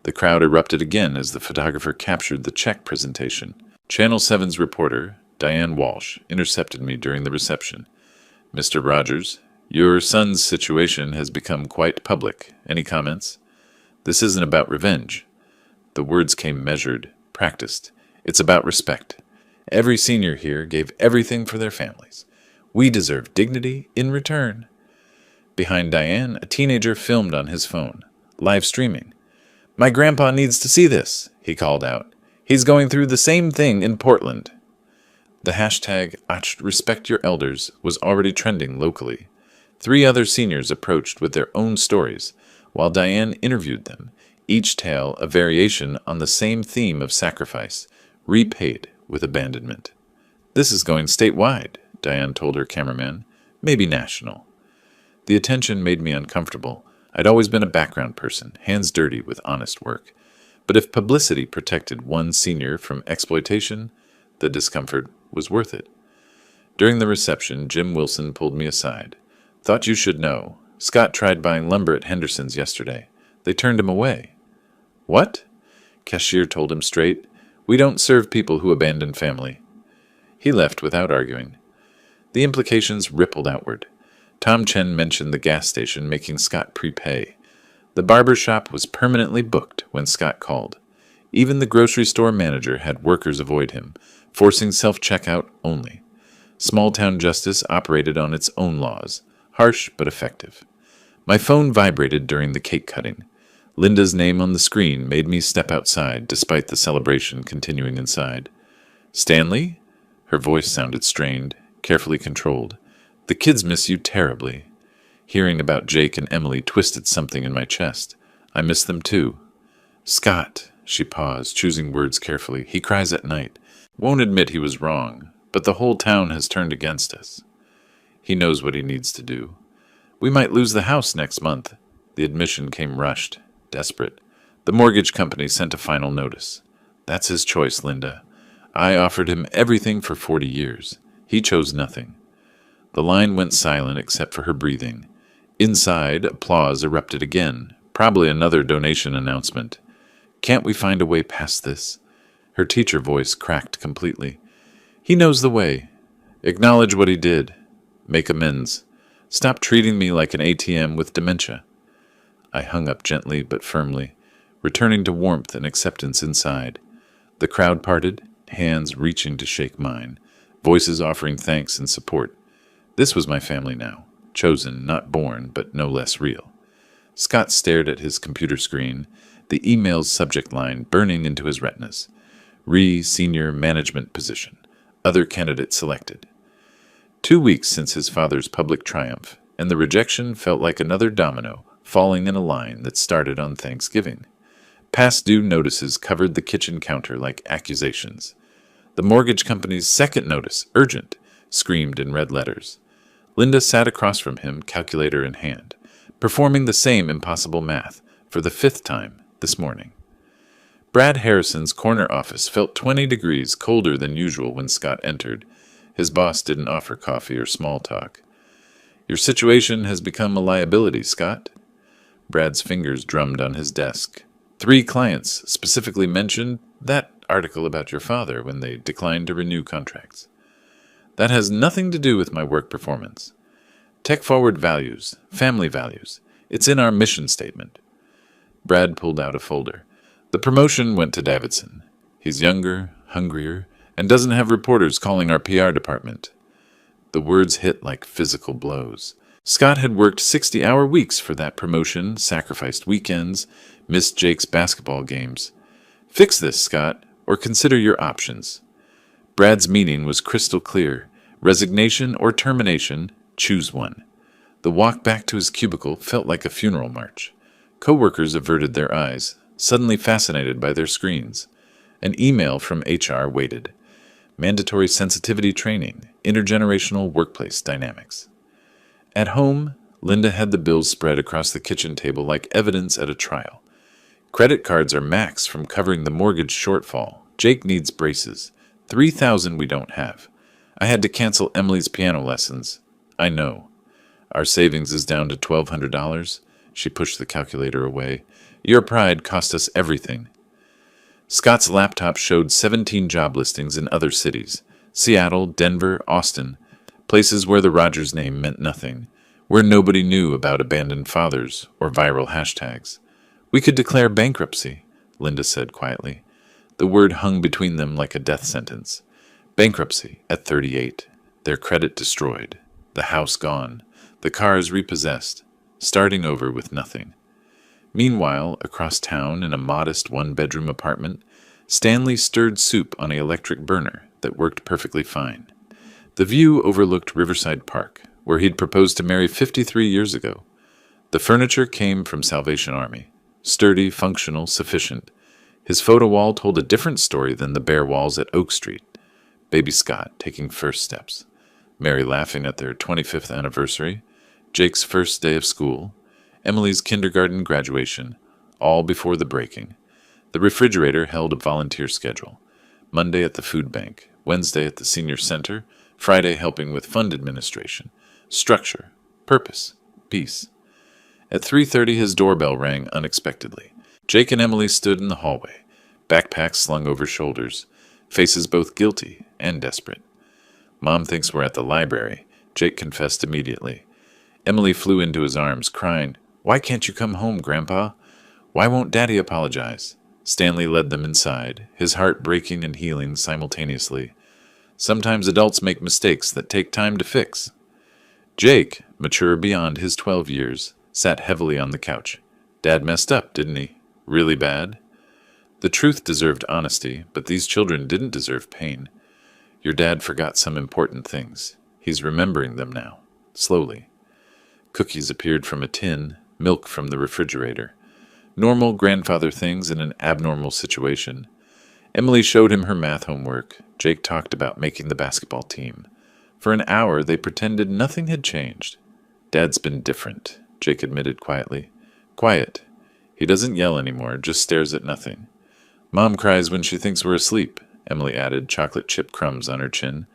[SPEAKER 1] The crowd erupted again as the photographer captured the check presentation. Channel 7's reporter, Diane Walsh, intercepted me during the reception. "Mr. Rogers, your son's situation has become quite public. Any comments?" "This isn't about revenge." The words came measured, practiced. "It's about respect. Every senior here gave everything for their families. We deserve dignity in return." Behind Diane, a teenager filmed on his phone, live streaming. "My grandpa needs to see this," he called out. "He's going through the same thing in Portland." The hashtag #RespectYourElders was already trending locally. 3 other seniors approached with their own stories, while Diane interviewed them, each tale a variation on the same theme of sacrifice, repaid with abandonment. "This is going statewide," Diane told her cameraman, "maybe national." The attention made me uncomfortable. I'd always been a background person, hands dirty with honest work. But if publicity protected one senior from exploitation, the discomfort was worth it. During the reception, Jim Wilson pulled me aside. "Thought you should know. Scott tried buying lumber at Henderson's yesterday. They turned him away." "What?" Cashier told him straight. "We don't serve people who abandon family." He left without arguing. The implications rippled outward. Tom Chen mentioned the gas station making Scott prepay. The barber shop was permanently booked when Scott called. Even the grocery store manager had workers avoid him, forcing self-checkout only. Small-town justice operated on its own laws, harsh but effective. My phone vibrated during the cake cutting. Linda's name on the screen made me step outside, despite the celebration continuing inside. "Stanley?" Her voice sounded strained, carefully controlled. "The kids miss you terribly." Hearing about Jake and Emily twisted something in my chest. I miss them too. "Scott," she paused, choosing words carefully. "He cries at night. Won't admit he was wrong, but the whole town has turned against us. He knows what he needs to do. We might lose the house next month." The admission came rushed, desperate. The mortgage company sent a final notice. "That's his choice, Linda. I offered him everything for 40 years. He chose nothing." The line went silent except for her breathing. Inside, applause erupted again, probably another donation announcement. "Can't we find a way past this?" Her teacher voice cracked completely. "He knows the way. Acknowledge what he did. Make amends. Stop treating me like an ATM with dementia." I hung up gently but firmly, returning to warmth and acceptance inside. The crowd parted, hands reaching to shake mine, voices offering thanks and support. This was my family now, chosen, not born, but no less real. Scott stared at his computer screen, the email's subject line burning into his retinas. Senior management position. Other candidate selected. 2 weeks since his father's public triumph, and the rejection felt like another domino falling in a line that started on Thanksgiving. Past due notices covered the kitchen counter like accusations. The mortgage company's second notice, urgent, screamed in red letters. Linda sat across from him, calculator in hand, performing the same impossible math for the 5th time this morning. Brad Harrison's corner office felt 20 degrees colder than usual when Scott entered. His boss didn't offer coffee or small talk. "Your situation has become a liability, Scott." Brad's fingers drummed on his desk. 3 clients specifically mentioned that article about your father when they declined to renew contracts. "That has nothing to do with my work performance. Tech-forward values, family values. It's in our mission statement." Brad pulled out a folder. "The promotion went to Davidson. He's younger, hungrier, and doesn't have reporters calling our PR department." The words hit like physical blows. Scott had worked 60-hour weeks for that promotion, sacrificed weekends, missed Jake's basketball games. Fix this, Scott, or consider your options. Brad's meaning was crystal clear. Resignation or termination, choose one. The walk back to his cubicle felt like a funeral march. Coworkers averted their eyes, suddenly fascinated by their screens. An email from HR waited. Mandatory sensitivity training, intergenerational workplace dynamics. At home, Linda had the bills spread across the kitchen table like evidence at a trial. Credit cards are max from covering the mortgage shortfall. Jake needs braces. $3,000 we don't have. I had to cancel Emily's piano lessons. I know. Our savings is down to $1,200. She pushed the calculator away. Your pride cost us everything. Scott's laptop showed 17 job listings in other cities. Seattle, Denver, Austin. Places where the Rogers name meant nothing. Where nobody knew about abandoned fathers or viral hashtags. We could declare bankruptcy, Linda said quietly. The word hung between them like a death sentence. Bankruptcy at 38. Their credit destroyed. The house gone. The cars repossessed. Starting over with nothing. Meanwhile, across town in a modest one-bedroom apartment, Stanley stirred soup on an electric burner that worked perfectly fine. The view overlooked Riverside Park, where he'd proposed to Mary 53 years ago. The furniture came from Salvation Army. Sturdy, functional, sufficient. His photo wall told a different story than the bare walls at Oak Street. Baby Scott taking first steps. Mary laughing at their 25th anniversary. Jake's first day of school. Emily's kindergarten graduation, all before the breaking. The refrigerator held a volunteer schedule. Monday at the food bank, Wednesday at the senior center, Friday helping with fund administration. Structure, purpose, peace. At 3:30 his doorbell rang unexpectedly. Jake and Emily stood in the hallway, backpacks slung over shoulders, faces both guilty and desperate. Mom thinks we're at the library, Jake confessed immediately. Emily flew into his arms, crying, "Why can't you come home, Grandpa? Why won't Daddy apologize?" Stanley led them inside, his heart breaking and healing simultaneously. Sometimes adults make mistakes that take time to fix. Jake, mature beyond his 12 years, sat heavily on the couch. Dad messed up, didn't he? Really bad? The truth deserved honesty, but these children didn't deserve pain. Your dad forgot some important things. He's remembering them now, slowly. Cookies appeared from a tin, milk from the refrigerator. Normal grandfather things in an abnormal situation. Emily showed him her math homework. Jake talked about making the basketball team. For an hour, they pretended nothing had changed. Dad's been different, Jake admitted quietly. Quiet. He doesn't yell anymore, just stares at nothing. Mom cries when she thinks we're asleep, Emily added, chocolate chip crumbs on her chin.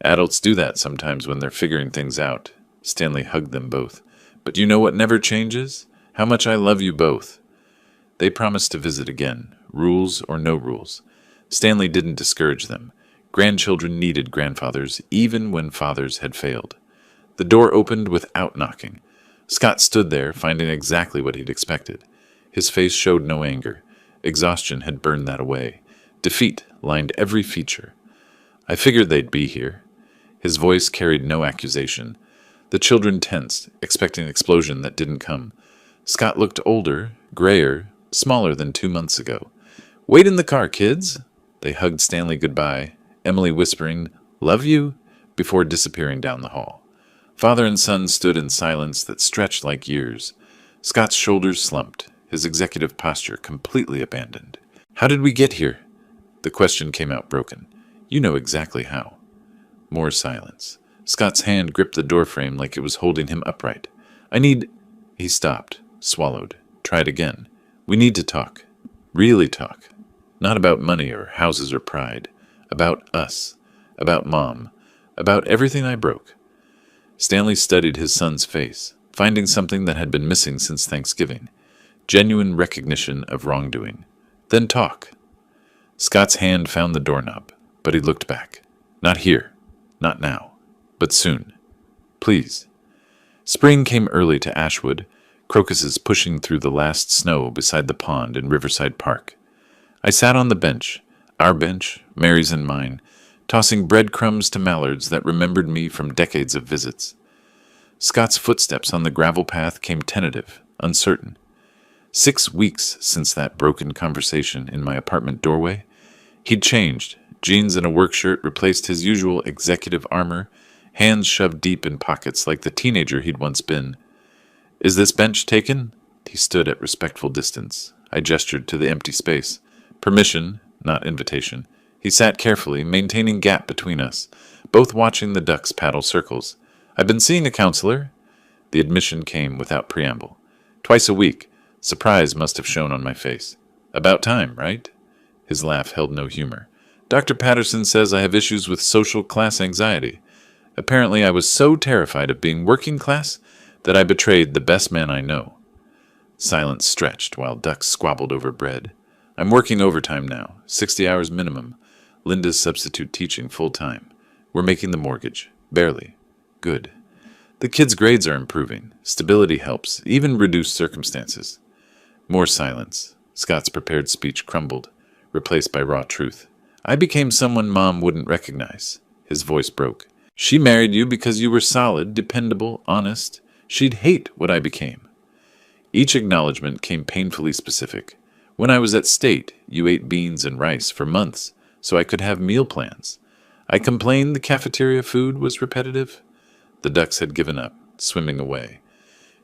[SPEAKER 1] Adults do that sometimes when they're figuring things out. Stanley hugged them both. But you know what never changes? How much I love you both. They promised to visit again, rules or no rules. Stanley didn't discourage them. Grandchildren needed grandfathers, even when fathers had failed. The door opened without knocking. Scott stood there, finding exactly what he'd expected. His face showed no anger. Exhaustion had burned that away. Defeat lined every feature. I figured they'd be here. His voice carried no accusation. The children tensed, expecting an explosion that didn't come. Scott looked older, grayer, smaller than 2 months ago. Wait in the car, kids. They hugged Stanley goodbye, Emily whispering, "Love you," before disappearing down the hall. Father and son stood in silence that stretched like years. Scott's shoulders slumped, his executive posture completely abandoned. How did we get here? The question came out broken. You know exactly how. More silence. Scott's hand gripped the doorframe like it was holding him upright. He stopped, swallowed, tried again. We need to talk. Really talk. Not about money or houses or pride. About us. About Mom. About everything I broke. Stanley studied his son's face, finding something that had been missing since Thanksgiving. Genuine recognition of wrongdoing. Then talk. Scott's hand found the doorknob, but he looked back. Not here. Not now. But soon. Please. Spring came early to Ashwood, crocuses pushing through the last snow beside the pond in Riverside Park. I sat on the bench, our bench, Mary's and mine, tossing breadcrumbs to mallards that remembered me from decades of visits. Scott's footsteps on the gravel path came tentative, uncertain. 6 weeks since that broken conversation in my apartment doorway. He'd changed. Jeans and a work shirt replaced his usual executive armor, hands shoved deep in pockets like the teenager he'd once been. "Is this bench taken?" He stood at respectful distance. I gestured to the empty space. Permission, not invitation. He sat carefully, maintaining gap between us, both watching the ducks paddle circles. "I've been seeing a counselor." The admission came without preamble. "Twice a week." Surprise must have shown on my face. "About time, right?" His laugh held no humor. "Dr. Patterson says I have issues with social class anxiety. Apparently I was so terrified of being working class that I betrayed the best man I know." Silence stretched while ducks squabbled over bread. "I'm working overtime now, 60 hours minimum. Linda's substitute teaching full-time. We're making the mortgage. Barely. Good. The kids' grades are improving. Stability helps, even reduced circumstances." More silence. Scott's prepared speech crumbled, replaced by raw truth. "I became someone Mom wouldn't recognize." His voice broke. "She married you because you were solid, dependable, honest. She'd hate what I became." Each acknowledgement came painfully specific. "When I was at State, you ate beans and rice for months so I could have meal plans. I complained the cafeteria food was repetitive." The ducks had given up, swimming away.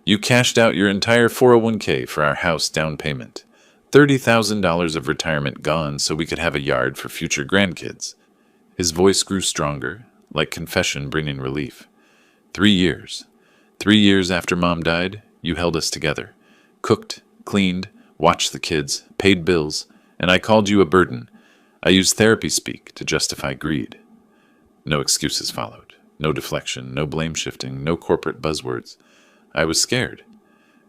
[SPEAKER 1] "You cashed out your entire 401k for our house down payment. $30,000 of retirement gone so we could have a yard for future grandkids." His voice grew stronger, like confession bringing relief. 3 years. 3 years after Mom died, you held us together. Cooked, cleaned, watched the kids, paid bills, and I called you a burden. I used therapy speak to justify greed. No excuses followed. No deflection, no blame shifting, no corporate buzzwords. I was scared.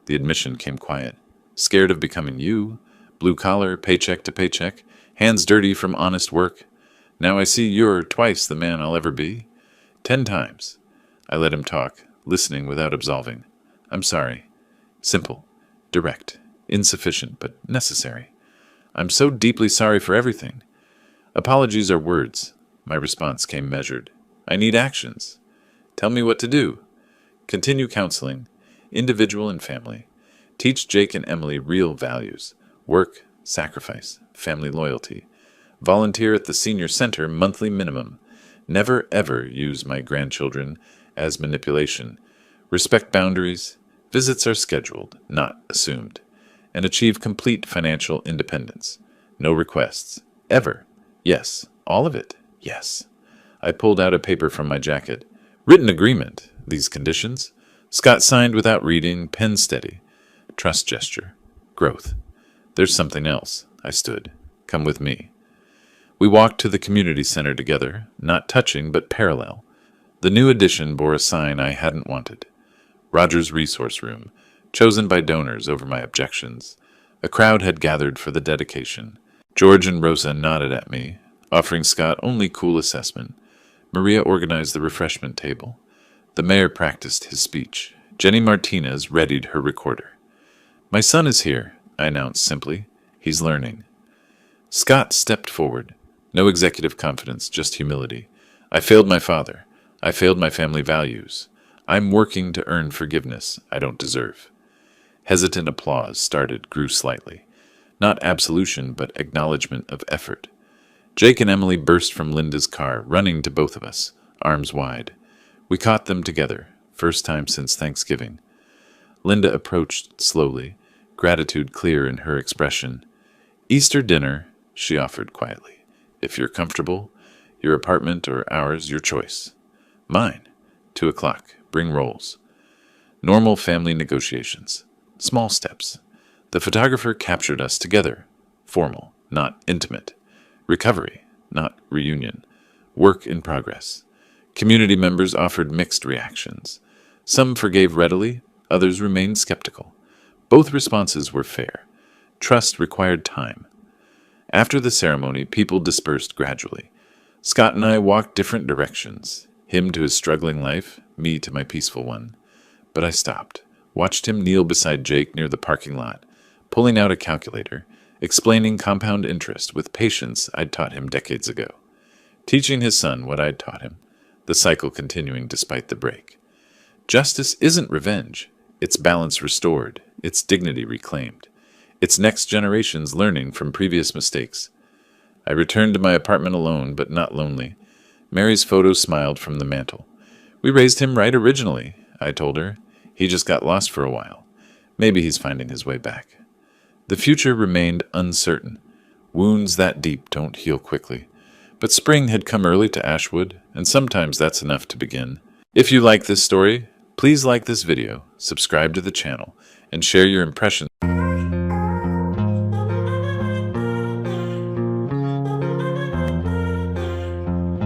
[SPEAKER 1] The admission came quiet. Scared of becoming you. Blue collar, paycheck to paycheck, hands dirty from honest work. Now I see you're twice the man I'll ever be. 10 times. I let him talk, listening without absolving. "I'm sorry." Simple, direct, insufficient, but necessary. "I'm so deeply sorry for everything." Apologies are words. My response came measured. "I need actions. Tell me what to do." Continue counseling, individual and family. Teach Jake and Emily real values: work, sacrifice, family loyalty. Volunteer at the senior center monthly minimum. Never ever use my grandchildren as manipulation. Respect boundaries. Visits are scheduled, not assumed. And achieve complete financial independence. No requests. Ever. Yes. All of it. Yes. I pulled out a paper from my jacket. Written agreement. These conditions. Scott signed without reading, pen steady. Trust gesture. Growth. "There's something else." I stood. "Come with me." We walked to the community center together, not touching but parallel. The new addition bore a sign I hadn't wanted. Rogers Resource Room, chosen by donors over my objections. A crowd had gathered for the dedication. George and Rosa nodded at me, offering Scott only cool assessment. Maria organized the refreshment table. The mayor practiced his speech. Jenny Martinez readied her recorder. "My son is here," I announced simply. "He's learning." Scott stepped forward. No executive confidence, just humility. "I failed my father. I failed my family values. I'm working to earn forgiveness I don't deserve." Hesitant applause grew slightly. Not absolution, but acknowledgement of effort. Jake and Emily burst from Linda's car, running to both of us, arms wide. We caught them together, first time since Thanksgiving. Linda approached slowly, gratitude clear in her expression. "Easter dinner," she offered quietly. "If you're comfortable, your apartment or ours, your choice." "Mine. 2 o'clock. Bring rolls." Normal family negotiations. Small steps. The photographer captured us together. Formal, not intimate. Recovery, not reunion. Work in progress. Community members offered mixed reactions. Some forgave readily, others remained skeptical. Both responses were fair. Trust required time. After the ceremony, people dispersed gradually. Scott and I walked different directions, him to his struggling life, me to my peaceful one. But I stopped, watched him kneel beside Jake near the parking lot, pulling out a calculator, explaining compound interest with patience I'd taught him decades ago. teaching his son what I'd taught him, the cycle continuing despite the break. Justice isn't revenge. It's balance restored, its dignity reclaimed. It's next generations learning from previous mistakes. I returned to my apartment alone, but not lonely. Mary's photo smiled from the mantel. We raised him right originally, I told her. He just got lost for a while. Maybe he's finding his way back. The future remained uncertain. Wounds that deep don't heal quickly. But spring had come early to Ashwood, and sometimes that's enough to begin. If you like this story, please like this video, subscribe to the channel, and share your impressions.